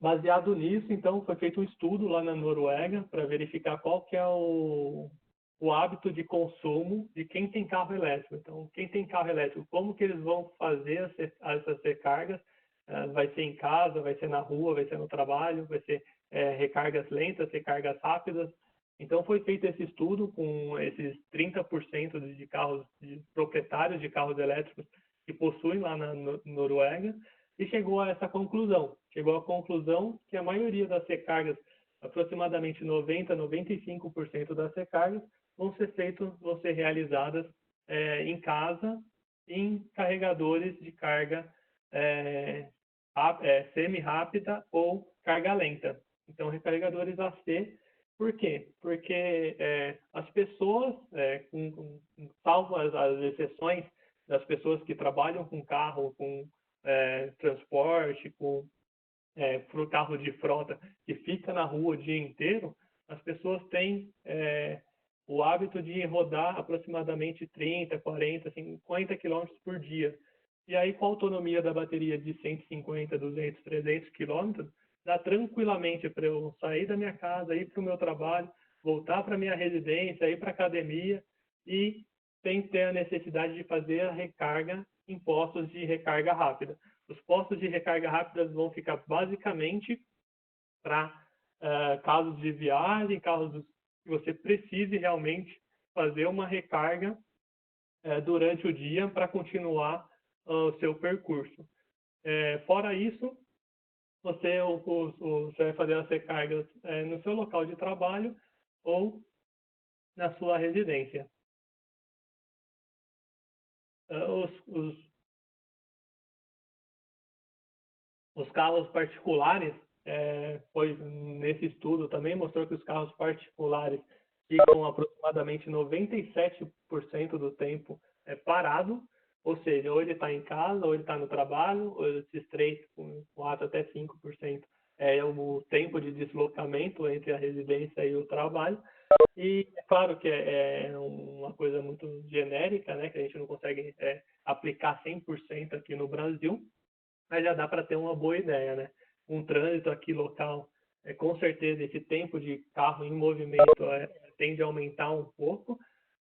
Baseado nisso, então, foi feito um estudo lá na Noruega para verificar qual que é o hábito de consumo de quem tem carro elétrico. Então, quem tem carro elétrico, como que eles vão fazer essas recargas? Vai ser em casa, vai ser na rua, vai ser no trabalho, vai ser recargas lentas, recargas rápidas. Então, foi feito esse estudo com esses 30% de carros, de proprietários de carros elétricos que possuem lá na Noruega, e chegou a essa conclusão. Chegou à conclusão que a maioria das recargas, aproximadamente 90-95% das recargas, vão ser realizadas em casa, em carregadores de carga semi-rápida ou carga lenta. Então, recarregadores AC. Por quê? Porque as pessoas, salvo as exceções das pessoas que trabalham com carro, com transporte, com carro de frota que fica na rua o dia inteiro, as pessoas têm o hábito de rodar aproximadamente 30, 40, 50 quilômetros por dia. E aí, com a autonomia da bateria de 150, 200, 300 quilômetros, dá tranquilamente para eu sair da minha casa, ir para o meu trabalho, voltar para a minha residência, ir para a academia e sem ter a necessidade de fazer a recarga em postos de recarga rápida. Os postos de recarga rápida vão ficar basicamente para casos de viagem, casos que você precise realmente fazer uma recarga durante o dia para continuar o seu percurso. Fora isso, você vai fazer as recargas no seu local de trabalho ou na sua residência. Os carros particulares, nesse estudo também mostrou que os carros particulares ficam aproximadamente 97% do tempo parado, ou seja, ou ele está em casa, ou ele está no trabalho, ou esses 3, 4 até 5% é o tempo de deslocamento entre a residência e o trabalho. E é claro que é uma coisa muito genérica, né, que a gente não consegue aplicar 100% aqui no Brasil, mas já dá para ter uma boa ideia, né? Um trânsito aqui local, com certeza esse tempo de carro em movimento tende a aumentar um pouco,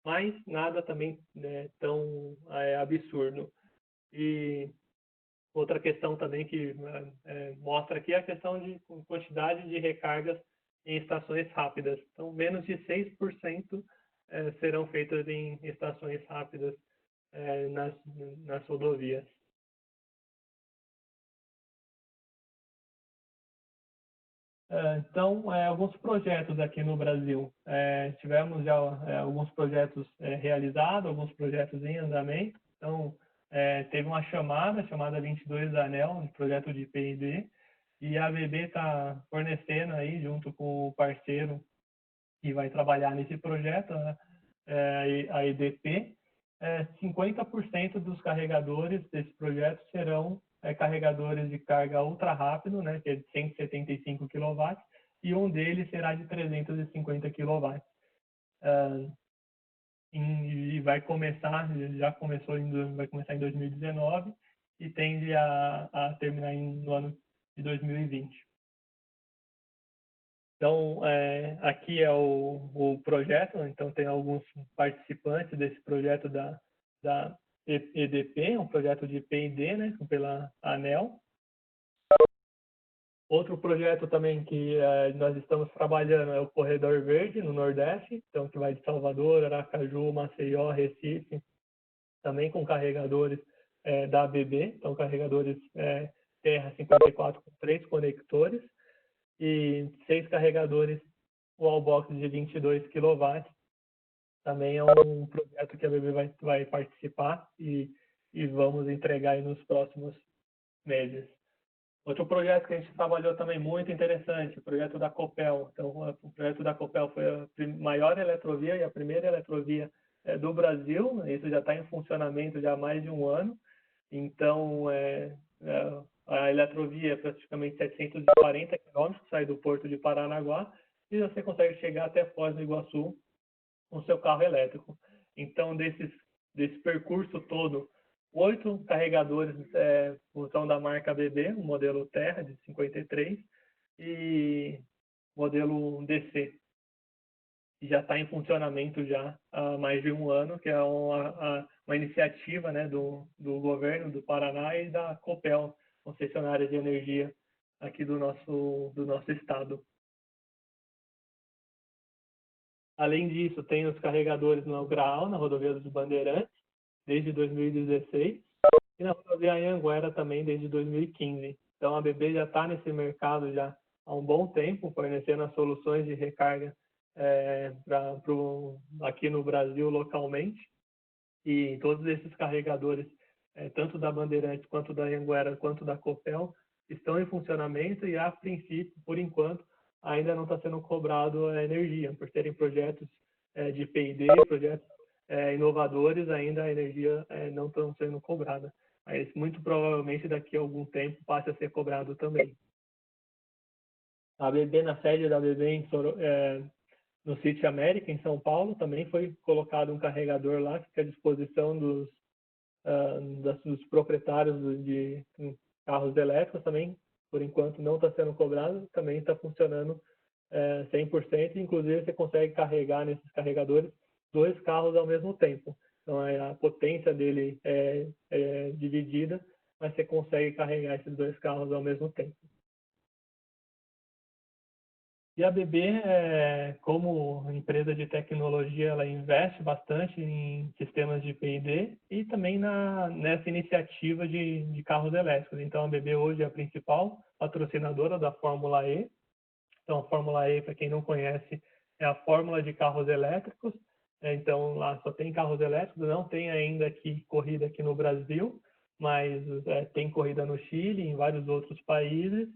mas nada também tão absurdo. E outra questão também que mostra aqui é a questão de quantidade de recargas em estações rápidas. Então, menos de 6% serão feitas em estações rápidas nas rodovias. Então, alguns projetos aqui no Brasil. Tivemos já alguns projetos realizados, alguns projetos em andamento. Então, teve uma chamada 22 da ANEEL, um projeto de P&D, e a ABB está fornecendo aí, junto com o parceiro que vai trabalhar nesse projeto, né, a EDP, 50% dos carregadores desse projeto serão carregadores de carga ultra rápido, né, que é de 175 kW, e um deles será de 350 kW. E vai começar, já começou vai começar em 2019 e tende a terminar no ano de 2020. Então, aqui é o projeto, então tem alguns participantes desse projeto da EDP, um projeto de P&D, né, pela ANEEL. Outro projeto também que nós estamos trabalhando é o Corredor Verde, no Nordeste, então que vai de Salvador, Aracaju, Maceió, Recife, também com carregadores da ABB, então carregadores TR-54 com 3 conectores e 6 carregadores wallbox de 22 kW. Também é um projeto que a ABB vai participar e vamos entregar aí nos próximos meses. Outro projeto que a gente trabalhou também muito interessante, o projeto da Copel. Então, o projeto da Copel foi a maior eletrovia e a primeira eletrovia do Brasil. Isso já está em funcionamento já há mais de um ano. Então, a eletrovia é praticamente 740 quilômetros, sai do porto de Paranaguá, e você consegue chegar até Foz do Iguaçu com o seu carro elétrico. Então, desse percurso todo, 8 carregadores são da marca BB, o modelo Terra de 53 e modelo DC. E já está em funcionamento já há mais de um ano, que é uma iniciativa, né, do governo do Paraná e da Copel, concessionária de energia aqui do nosso estado. Além disso, tem os carregadores no Graal, na rodovia dos Bandeirantes, desde 2016, e na rodovia Anhanguera também desde 2015. Então, a ABB já está nesse mercado já há um bom tempo, fornecendo as soluções de recarga aqui no Brasil localmente. E todos esses carregadores, tanto da Bandeirantes, quanto da Anhanguera, quanto da Copel, estão em funcionamento e, a princípio, por enquanto, ainda não está sendo cobrado a energia, por serem projetos de P&D, projetos inovadores, ainda a energia não está sendo cobrada. Mas muito provavelmente daqui a algum tempo passe a ser cobrado também. A ABB, na sede da ABB no City América, em São Paulo, também foi colocado um carregador lá que fica à disposição dos proprietários de carros elétricos também. Por enquanto não está sendo cobrado, também está funcionando 100%, inclusive você consegue carregar nesses carregadores 2 carros ao mesmo tempo. Então a potência dele é dividida, mas você consegue carregar esses 2 carros ao mesmo tempo. E a ABB, como empresa de tecnologia, ela investe bastante em sistemas de P&D e também nessa iniciativa de carros elétricos. Então, a ABB hoje é a principal patrocinadora da Fórmula E. Então, a Fórmula E, para quem não conhece, é a fórmula de carros elétricos. Então, lá só tem carros elétricos, não tem ainda corrida aqui no Brasil, mas tem corrida no Chile, em vários outros países.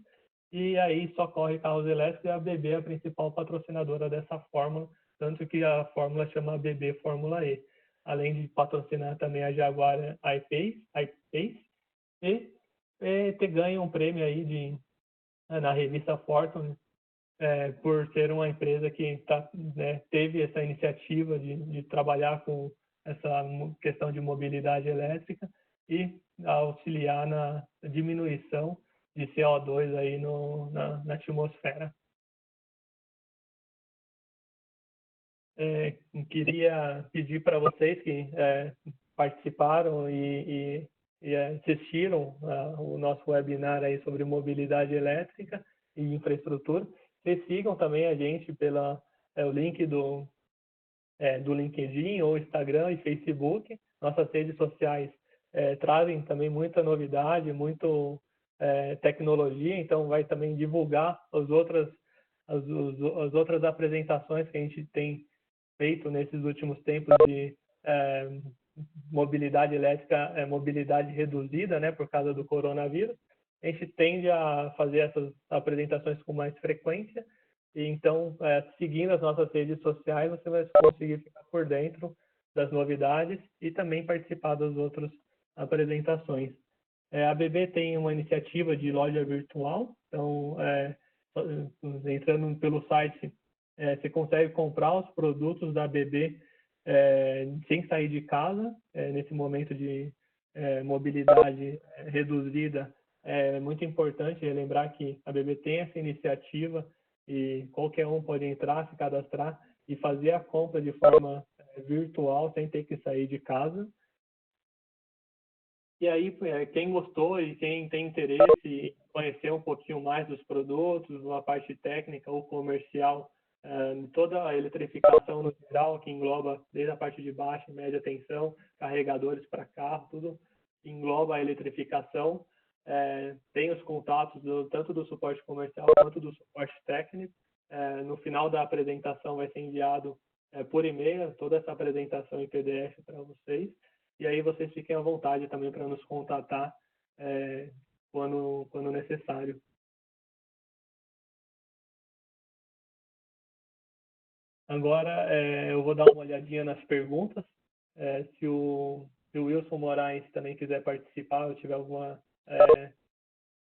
E aí só corre carros elétricos e a ABB é a principal patrocinadora dessa fórmula, tanto que a fórmula chama ABB Fórmula E. Além de patrocinar também a Jaguar I-Pace e ter ganho um prêmio aí na revista Fortune, por ser uma empresa que teve essa iniciativa de trabalhar com essa questão de mobilidade elétrica e auxiliar na diminuição de CO2 aí na atmosfera. Queria pedir para vocês que participaram e assistiram o nosso webinar aí sobre mobilidade elétrica e infraestrutura. Vocês sigam também a gente pelo link do LinkedIn ou Instagram e Facebook. Nossas redes sociais trazem também muita novidade, tecnologia, então vai também divulgar as outras apresentações que a gente tem feito nesses últimos tempos de mobilidade elétrica, mobilidade reduzida, né, por causa do coronavírus. A gente tende a fazer essas apresentações com mais frequência, e então, seguindo as nossas redes sociais, você vai conseguir ficar por dentro das novidades e também participar das outras apresentações. A ABB tem uma iniciativa de loja virtual, então, entrando pelo site, você consegue comprar os produtos da ABB sem sair de casa. Nesse momento de mobilidade reduzida, é muito importante lembrar que a ABB tem essa iniciativa e qualquer um pode entrar, se cadastrar e fazer a compra de forma virtual, sem ter que sair de casa. E aí, quem gostou e quem tem interesse em conhecer um pouquinho mais dos produtos, a parte técnica ou comercial, toda a eletrificação no geral, que engloba desde a parte de baixa e média tensão, carregadores para carro, tudo engloba a eletrificação. Tem os contatos tanto do suporte comercial quanto do suporte técnico. No final da apresentação vai ser enviado por e-mail toda essa apresentação em PDF para vocês. E aí vocês fiquem à vontade também para nos contatar quando necessário. Agora eu vou dar uma olhadinha nas perguntas. Se o Wilson Moraes também quiser participar, ou tiver alguma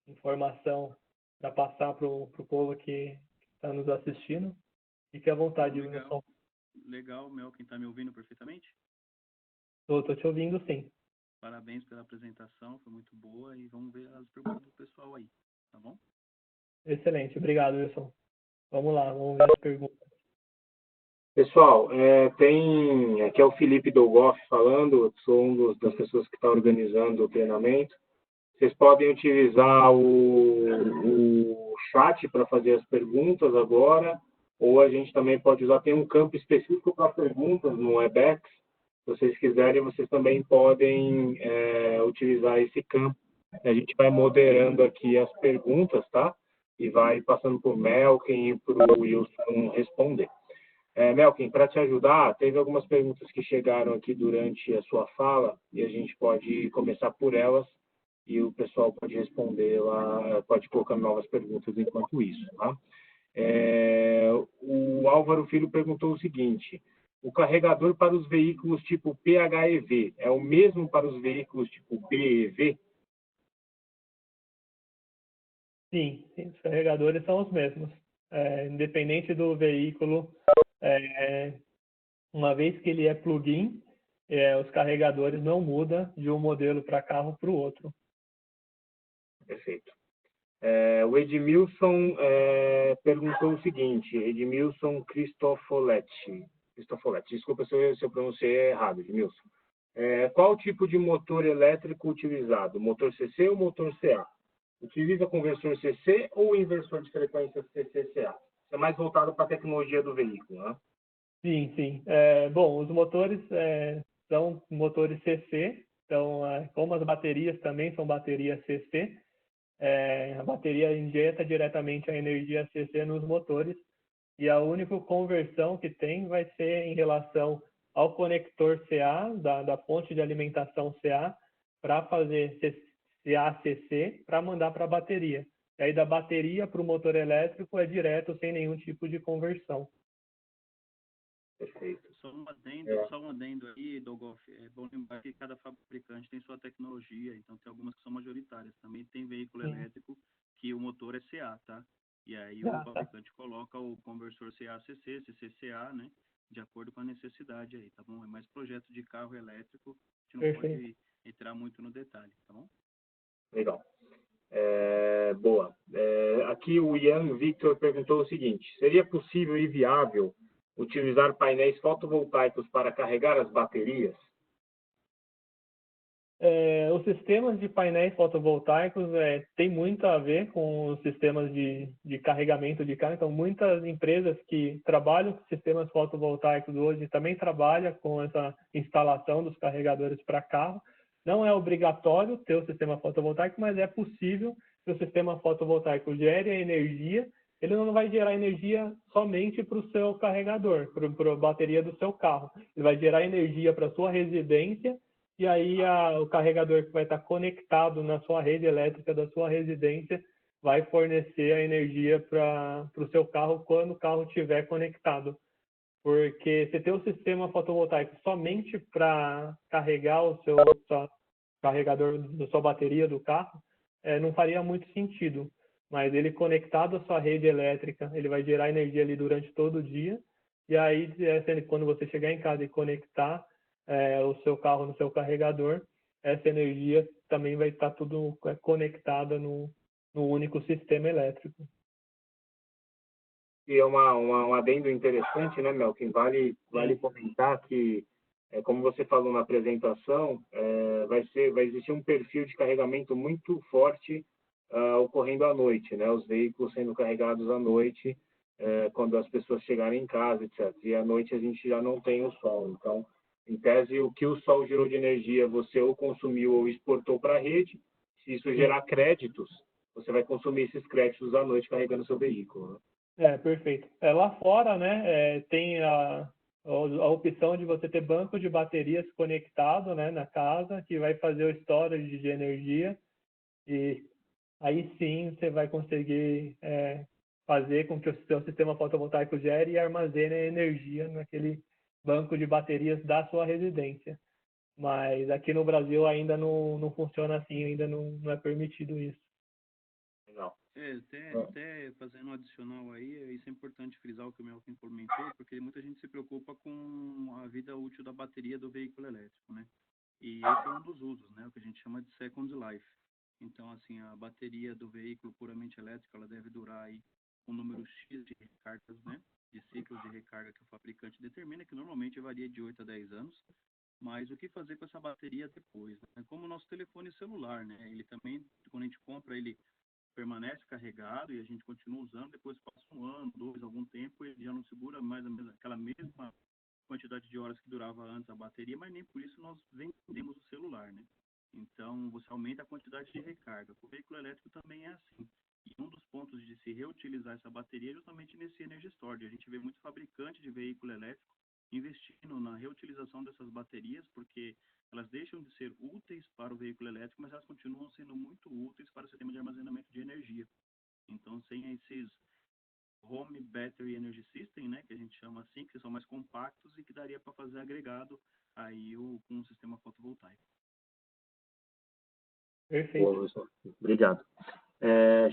informação para passar para o povo que está nos assistindo, fique à vontade, Wilson. Legal, Melkin, está me ouvindo perfeitamente? Estou te ouvindo, sim. Parabéns pela apresentação, foi muito boa, e vamos ver as perguntas do pessoal aí, tá bom? Excelente, obrigado, Wilson. Vamos lá, vamos ver as perguntas. Pessoal, aqui é o Felipe Dolgoff falando, sou das pessoas que está organizando o treinamento. Vocês podem utilizar o chat para fazer as perguntas agora, ou a gente também pode usar, tem um campo específico para perguntas no Webex. Se vocês quiserem, vocês também podem utilizar esse campo. A gente vai moderando aqui as perguntas, tá? E vai passando por Melkin e para o Wilson responder. Melkin, para te ajudar, teve algumas perguntas que chegaram aqui durante a sua fala, e a gente pode começar por elas, e o pessoal pode responder lá, pode colocar novas perguntas enquanto isso, tá? O Álvaro Filho perguntou o seguinte: o carregador para os veículos tipo PHEV é o mesmo para os veículos tipo BEV? Sim, os carregadores são os mesmos. Independente do veículo, uma vez que ele é plug-in, os carregadores não mudam de um modelo para carro para o outro. Perfeito. O Edmilson perguntou o seguinte, Edmilson Cristofoletti, desculpa se eu pronunciei errado, Edmilson. Qual tipo de motor elétrico utilizado? Motor CC ou motor CA? Utiliza conversor CC ou inversor de frequência CC-CA? Isso é mais voltado para a tecnologia do veículo, né? Sim, sim. Bom, os motores são motores CC, então, como as baterias também são baterias CC, a bateria injeta diretamente a energia CC nos motores, e a única conversão que tem vai ser em relação ao conector CA, da fonte de alimentação CA, para fazer CA-CC, para mandar para a bateria. E aí da bateria para o motor elétrico é direto, sem nenhum tipo de conversão. Perfeito. Só um adendo aí, Dolgoff. É bom lembrar que cada fabricante tem sua tecnologia, então tem algumas que são majoritárias. Também tem veículo elétrico que o motor é CA, tá? E aí o fabricante coloca o conversor CA-CC, CC-CA, né? De acordo com a necessidade aí, tá bom? É mais projeto de carro elétrico, a gente não pode entrar muito no detalhe, tá bom? Legal. Boa. Aqui o Ian Victor perguntou o seguinte: seria possível e viável utilizar painéis fotovoltaicos para carregar as baterias? Os sistemas de painéis fotovoltaicos têm muito a ver com os sistemas de carregamento de carro. Então, muitas empresas que trabalham com sistemas fotovoltaicos hoje também trabalham com essa instalação dos carregadores para carro. Não é obrigatório ter o sistema fotovoltaico, mas é possível que o sistema fotovoltaico gere a energia. Ele não vai gerar energia somente para o seu carregador, para a bateria do seu carro. Ele vai gerar energia para a sua residência, e aí o carregador que vai estar conectado na sua rede elétrica da sua residência vai fornecer a energia para o seu carro quando o carro estiver conectado. Porque você ter o sistema fotovoltaico somente para carregar o seu carregador da sua bateria do carro, não faria muito sentido. Mas ele conectado à sua rede elétrica, ele vai gerar energia ali durante todo o dia. E aí, quando você chegar em casa e conectar o seu carro no seu carregador, essa energia também vai estar tudo conectada no único sistema elétrico. E é um adendo interessante, né, Melkin? Vale comentar que como você falou na apresentação, vai existir um perfil de carregamento muito forte ocorrendo à noite, né? Os veículos sendo carregados à noite, quando as pessoas chegarem em casa, etc. E à noite a gente já não tem o sol. Então, em tese, o que o sol gerou de energia, você ou consumiu ou exportou para a rede. Se isso gerar créditos, você vai consumir esses créditos à noite carregando seu veículo, né? Perfeito. Lá fora, né, tem a opção de você ter banco de baterias conectado, né, na casa, que vai fazer o storage de energia, e aí sim você vai conseguir fazer com que o seu sistema fotovoltaico gere e armazene a energia naquele banco de baterias da sua residência. Mas aqui no Brasil ainda não funciona assim, ainda não é permitido isso. Legal. Até fazendo um adicional aí, isso é importante frisar o que o Melvin comentou, porque muita gente se preocupa com a vida útil da bateria do veículo elétrico, né? E esse é um dos usos, né? O que a gente chama de second life. Então, assim, a bateria do veículo puramente elétrico, ela deve durar aí um número X de recargas, né? De ciclos de recarga que o fabricante determina, que normalmente varia de 8 a 10 anos. Mas o que fazer com essa bateria depois, né? Como o nosso telefone celular, né? Ele também, quando a gente compra, ele permanece carregado e a gente continua usando, depois passa um ano, 2, algum tempo, ele já não segura mais aquela mesma quantidade de horas que durava antes a bateria, mas nem por isso nós vendemos o celular, né? Então, você aumenta a quantidade de recarga. O veículo elétrico também é assim. E um dos pontos de se reutilizar essa bateria é justamente nesse energy storage. A gente vê muito fabricante de veículo elétrico investindo na reutilização dessas baterias, porque elas deixam de ser úteis para o veículo elétrico, mas elas continuam sendo muito úteis para o sistema de armazenamento de energia. Então, sem esses Home Battery Energy System, né, que a gente chama assim, que são mais compactos e que daria para fazer agregado aí com um sistema fotovoltaico. Perfeito. Boa, obrigado.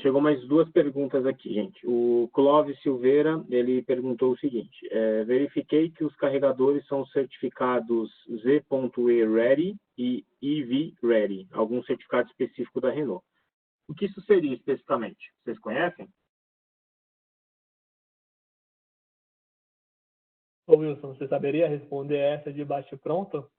Chegou mais 2 perguntas aqui, gente. O Clóvis Silveira, ele perguntou o seguinte: verifiquei que os carregadores são certificados Z.E Ready e EV Ready, algum certificado específico da Renault. O que isso seria especificamente? Vocês conhecem? Ô Wilson, você saberia responder essa de bate-pronto?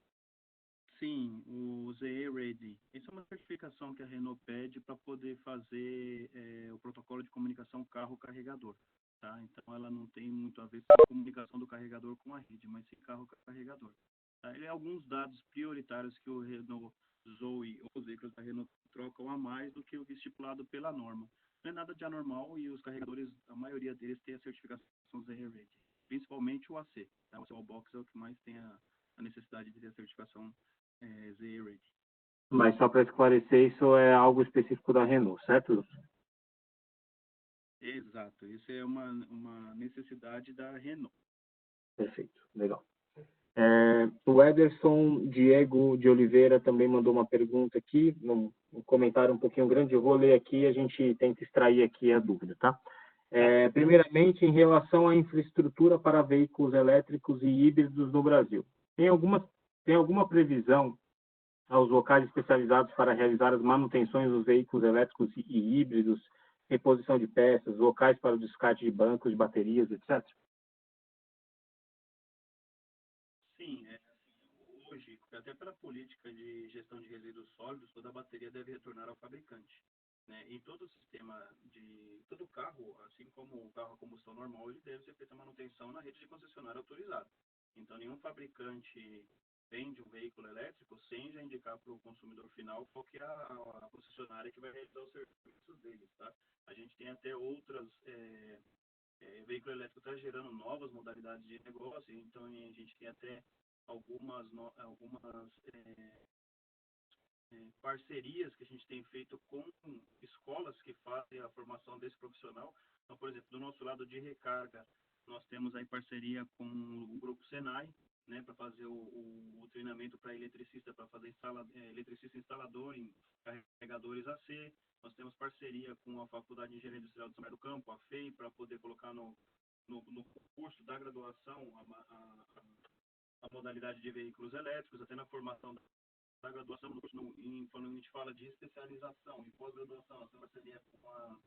Sim, o ZE Ready. Isso é uma certificação que a Renault pede para poder fazer o protocolo de comunicação carro-carregador. Tá? Então, ela não tem muito a ver com a comunicação do carregador com a rede, mas sim carro-carregador. Tá? Ele é alguns dados prioritários que o Renault Zoe ou os veículos da Renault trocam a mais do que o estipulado pela norma. Não é nada de anormal e os carregadores, a maioria deles tem a certificação ZE Ready, principalmente o AC. Tá? O Wallbox é o que mais tem a necessidade de ter a certificação ZE Ready. Mas só para esclarecer, isso é algo específico da Renault, certo? Exato, isso é uma necessidade da Renault. Perfeito, legal. O Ederson Diego de Oliveira também mandou uma pergunta aqui, um comentário um pouquinho grande, eu vou ler aqui e a gente tenta extrair aqui a dúvida, tá? Primeiramente, em relação à infraestrutura para veículos elétricos e híbridos no Brasil, tem alguma previsão aos locais especializados para realizar as manutenções dos veículos elétricos e híbridos, reposição de peças, locais para o descarte de bancos, de baterias, etc.? Sim, hoje, até pela política de gestão de resíduos sólidos, toda a bateria deve retornar ao fabricante. Né? Em todo o sistema todo carro, assim como o carro a combustão normal, ele deve ser feita manutenção na rede de concessionária autorizada. Então, nenhum fabricante vende um veículo elétrico sem já indicar para o consumidor final qual que é a concessionária que vai realizar os serviços deles, tá? A gente tem até outras veículo elétrico está gerando novas modalidades de negócio, então a gente tem até algumas parcerias que a gente tem feito com escolas que fazem a formação desse profissional. Então, por exemplo, do nosso lado de recarga, nós temos aí parceria com o Grupo Senai, né, para fazer o treinamento para eletricista, para fazer eletricista instalador em carregadores AC. Nós temos parceria com a Faculdade de Engenharia Industrial de São Bernardo do Campo, a FEI, para poder colocar no curso da graduação a modalidade de veículos elétricos, até na formação da graduação, quando a gente fala de especialização e pós-graduação, nós temos parceria com o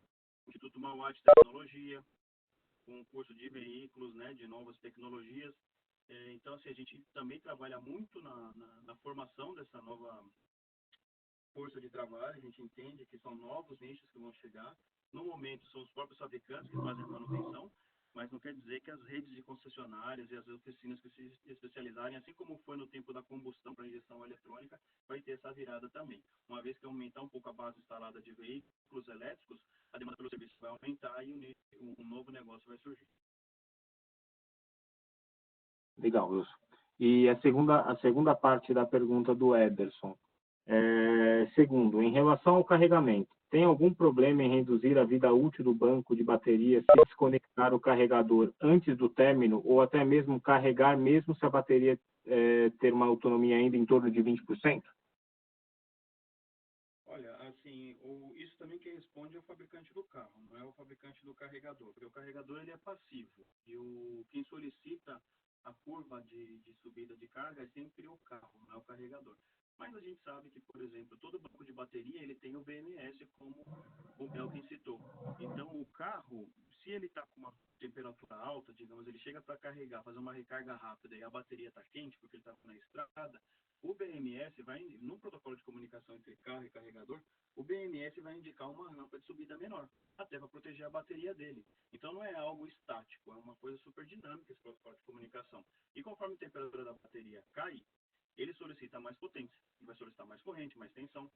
Instituto Mauá de Tecnologia, com o curso de veículos, né, de novas tecnologias. Então, assim, a gente também trabalha muito na formação dessa nova força de trabalho. A gente entende que são novos nichos que vão chegar. No momento, são os próprios fabricantes que fazem a manutenção, mas não quer dizer que as redes de concessionárias e as oficinas que se especializarem, assim como foi no tempo da combustão para injeção eletrônica, vai ter essa virada também. Uma vez que aumentar um pouco a base instalada de veículos elétricos, a demanda pelo serviço vai aumentar e um novo negócio vai surgir. Legal, Wilson. E a segunda parte da pergunta do Ederson. Segundo, em relação ao carregamento, tem algum problema em reduzir a vida útil do banco de bateria se desconectar o carregador antes do término ou até mesmo carregar mesmo se a bateria ter uma autonomia ainda em torno de 20%? Olha, assim, isso também quem responde é o fabricante do carro, não é o fabricante do carregador, porque o carregador ele é passivo e quem solicita a curva de subida de carga é sempre o carro, não é o carregador. Mas a gente sabe que, por exemplo, todo banco de bateria ele tem o BMS, como o Belkin citou. Então, o carro, se ele está com uma temperatura alta, digamos, ele chega para carregar, fazer uma recarga rápida e a bateria está quente porque ele está na estrada, o BMS vai, no protocolo de comunicação entre carro e carregador, o BMS vai indicar uma rampa de subida menor, até para proteger a bateria dele. Então, não é algo estático, é uma coisa super dinâmica esse protocolo de comunicação. E conforme a temperatura da bateria cai, ele solicita mais potência, ele vai solicitar mais corrente, mais tensão,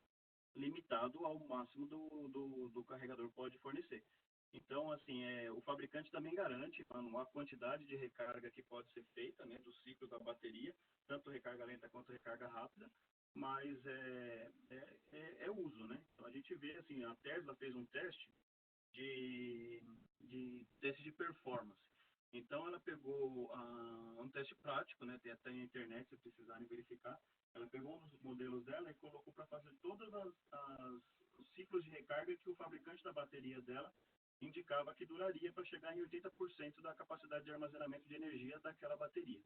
limitado ao máximo do carregador pode fornecer. Então, assim, o fabricante também garante a quantidade de recarga que pode ser feita, né, do ciclo da bateria, tanto recarga lenta quanto recarga rápida, mas é uso, né? Então, a gente vê, assim, a Tesla fez um teste teste de performance. Então, ela pegou um teste prático, né, tem até na internet, se precisarem verificar, ela pegou um dos modelos dela e colocou para fazer todos os ciclos de recarga que o fabricante da bateria dela indicava que duraria para chegar em 80% da capacidade de armazenamento de energia daquela bateria.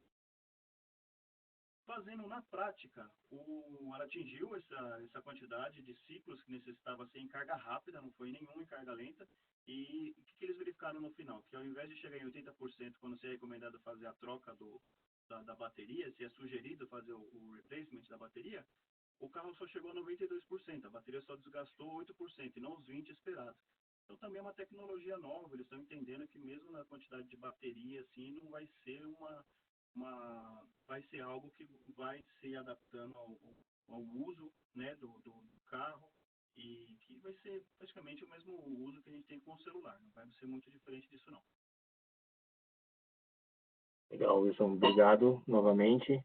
Fazendo na prática, ela atingiu essa quantidade de ciclos que necessitava ser em carga rápida, não foi nenhum em carga lenta. E o que eles verificaram no final? Que ao invés de chegar em 80% quando se é recomendado fazer a troca da bateria, se é sugerido fazer o replacement da bateria, o carro só chegou a 92%, a bateria só desgastou 8% e não os 20% esperados. Então também é uma tecnologia nova, eles estão entendendo que mesmo na quantidade de bateria, assim, não vai ser vai ser algo que vai se adaptando ao uso, né, do carro e que vai ser praticamente o mesmo uso que a gente tem com o celular, não vai ser muito diferente disso não. Legal, Wilson, obrigado novamente.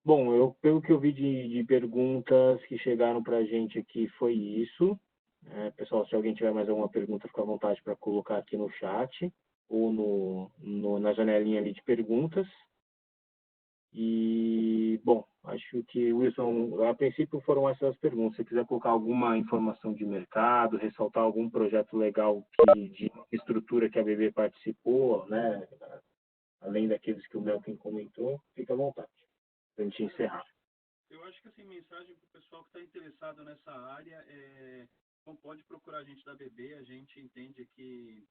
Bom, pelo que eu vi de perguntas que chegaram para a gente aqui, foi isso. Pessoal, se alguém tiver mais alguma pergunta, fica à vontade para colocar aqui no chat ou na janelinha ali de perguntas. E, bom, acho que, Wilson, a princípio foram essas perguntas. Se você quiser colocar alguma informação de mercado, ressaltar algum projeto legal de estrutura que a BB participou, né, além daqueles que o Belkin comentou, fica à vontade, para a gente encerrar. Eu acho que, assim, mensagem para o pessoal que está interessado nessa área não pode procurar a gente da BB, a gente entende que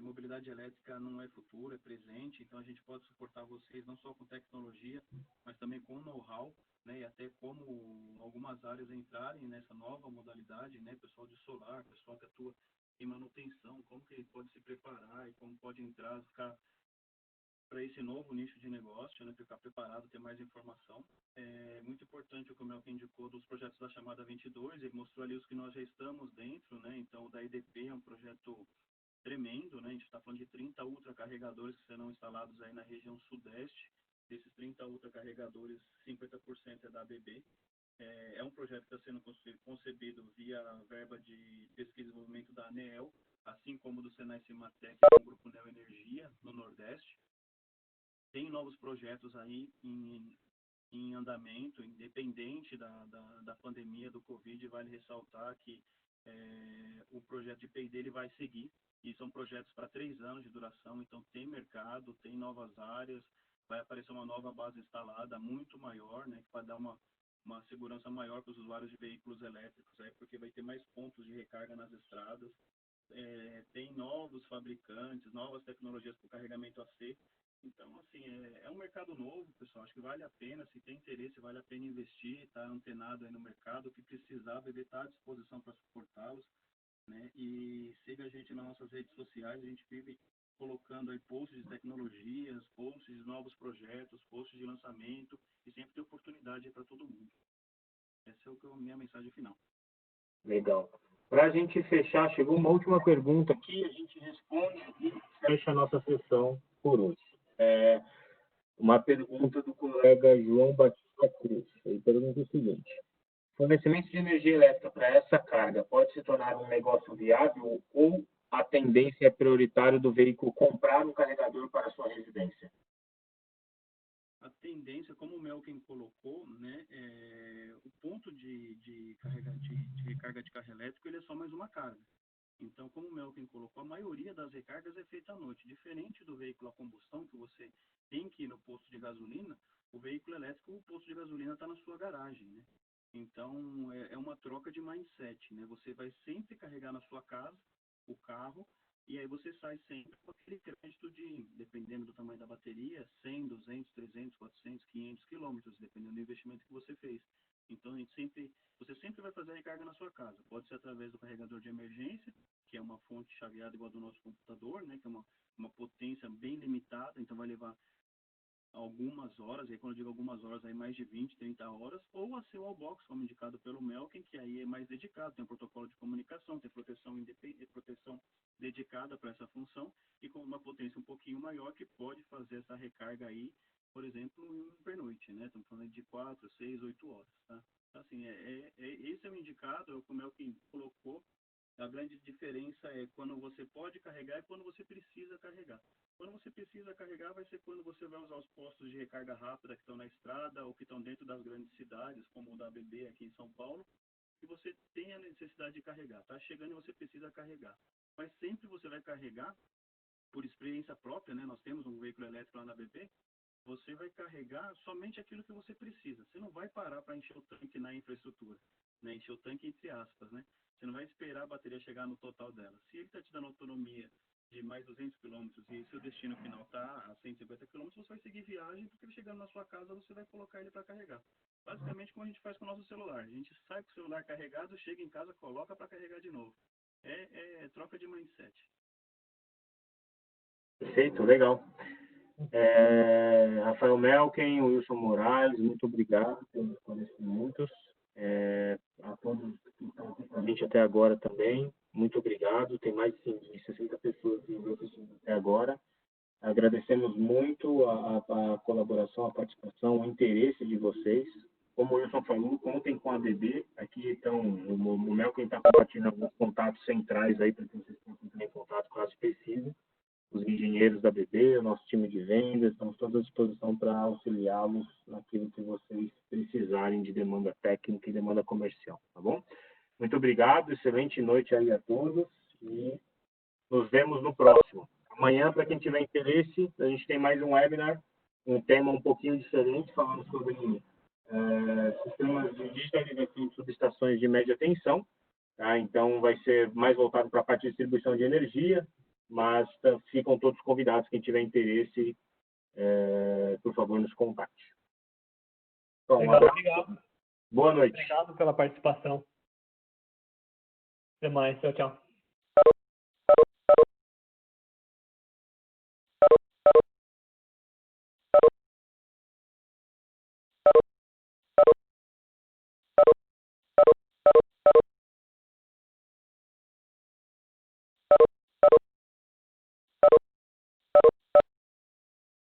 mobilidade elétrica não é futuro, é presente, então a gente pode suportar vocês não só com tecnologia, mas também com know-how, né, e até como algumas áreas entrarem nessa nova modalidade, né, pessoal de solar, pessoal que atua em manutenção, como que ele pode se preparar e como pode entrar, ficar para esse novo nicho de negócio, né, ficar preparado, ter mais informação. É muito importante o que o Melkin indicou dos projetos da chamada 22, ele mostrou ali os que nós já estamos dentro, né, então o da EDP é um projeto tremendo, né, a gente está falando de 30 ultracarregadores que serão instalados aí na região sudeste, desses 30 ultracarregadores, 50% é da ABB. É um projeto que está sendo concebido via verba de pesquisa e desenvolvimento da ANEEL, assim como do Senai Cimatec, com o Grupo Neoenergia, no Nordeste. Tem novos projetos aí em andamento, independente da pandemia do Covid, vale ressaltar que o projeto de P&D ele vai seguir, e são projetos para 3 anos de duração, então tem mercado, tem novas áreas, vai aparecer uma nova base instalada muito maior, né, que vai dar uma segurança maior para os usuários de veículos elétricos, porque vai ter mais pontos de recarga nas estradas. tem novos fabricantes, novas tecnologias para o carregamento AC. Então, assim, é um mercado novo, pessoal. Acho que vale a pena, se tem interesse, vale a pena investir, estar antenado aí no mercado. O que precisar, a BB está à disposição para suportá-los, né? E siga a gente nas nossas redes sociais. A gente vive colocando aí posts de tecnologias, posts de novos projetos, posts de lançamento, e sempre tem oportunidade para todo mundo. Essa é a minha mensagem final. Legal. Para a gente fechar, chegou uma última pergunta aqui, a gente responde e fecha a nossa sessão por hoje. Uma pergunta do colega João Batista Cruz. Ele pergunta o seguinte: fornecimento de energia elétrica para essa carga pode se tornar um negócio viável ou a tendência é prioritário do veículo comprar um carregador para sua residência? A tendência, como o Melkin colocou, né, o ponto de recarga de carro elétrico, ele é só mais uma carga. Então, como o Melkin colocou, a maioria das recargas é feita à noite. Diferente do veículo a combustão, que você tem que ir no posto de gasolina, o veículo elétrico, o posto de gasolina está na sua garagem, né? Então, é uma troca de mindset, né? Você vai sempre carregar na sua casa o carro, e aí você sai sempre com aquele crédito de, dependendo do tamanho da bateria, 100, 200, 300, 400, 500 quilômetros, dependendo do investimento que você fez. Então, você sempre vai fazer a recarga na sua casa. Pode ser através do carregador de emergência, que é uma fonte chaveada igual do nosso computador, né, que é uma potência bem limitada, então vai levar algumas horas, aí quando eu digo algumas horas, aí mais de 20, 30 horas, ou a seu wallbox, como indicado pelo Melkin, que aí é mais dedicado, tem um protocolo de comunicação, tem proteção dedicada para essa função, e com uma potência um pouquinho maior, que pode fazer essa recarga aí, por exemplo, em pernoite, né? Estamos falando de 4, 6, 8 horas, tá? Assim, esse é o indicado, é o que o Melkin colocou. A grande diferença é quando você pode carregar e quando você precisa carregar. Quando você precisa carregar vai ser quando você vai usar os postos de recarga rápida que estão na estrada ou que estão dentro das grandes cidades, como o da ABB aqui em São Paulo, e você tem a necessidade de carregar. Tá chegando e você precisa carregar. Mas sempre você vai carregar, por experiência própria, né? Nós temos um veículo elétrico lá na ABB, você vai carregar somente aquilo que você precisa. Você não vai parar para encher o tanque na infraestrutura, né? Encher o tanque entre aspas, né? Você não vai esperar a bateria chegar no total dela. Se ele está te dando autonomia de mais 200 km e seu destino final está a 150 km, você vai seguir viagem, porque ele chegando na sua casa, você vai colocar ele para carregar. Basicamente, como a gente faz com o nosso celular. A gente sai com o celular carregado, chega em casa, coloca para carregar de novo. É troca de mindset. Perfeito, legal. Rafael Melkin, Wilson Moraes, muito obrigado pelos conhecimentos. A todos que estão aqui com a gente até agora também, muito obrigado. Tem mais de 60 pessoas que nos assistindo até agora. Agradecemos muito a colaboração, a participação, o interesse de vocês. Como o Wilson falou, contem com a ABB. Aqui estão, o Melkin está compartilhando alguns contatos centrais aí para que vocês possam entrar em contato caso precisem. Os engenheiros da ABB, o nosso time de vendas, estamos todos à disposição para auxiliá-los naquilo que vocês precisarem de demanda técnica e demanda comercial, tá bom? Muito obrigado, excelente noite aí a todos e nos vemos no próximo. Amanhã, para quem tiver interesse, a gente tem mais um webinar, um tema um pouquinho diferente, falando sobre sistemas de digitalização de subestações de média tensão, tá? Então, vai ser mais voltado para a parte de distribuição de energia, mas ficam todos convidados, quem tiver interesse, por favor, nos contacte. Bom, Obrigado. Boa noite. Obrigado pela participação. Até mais. Tchau, tchau.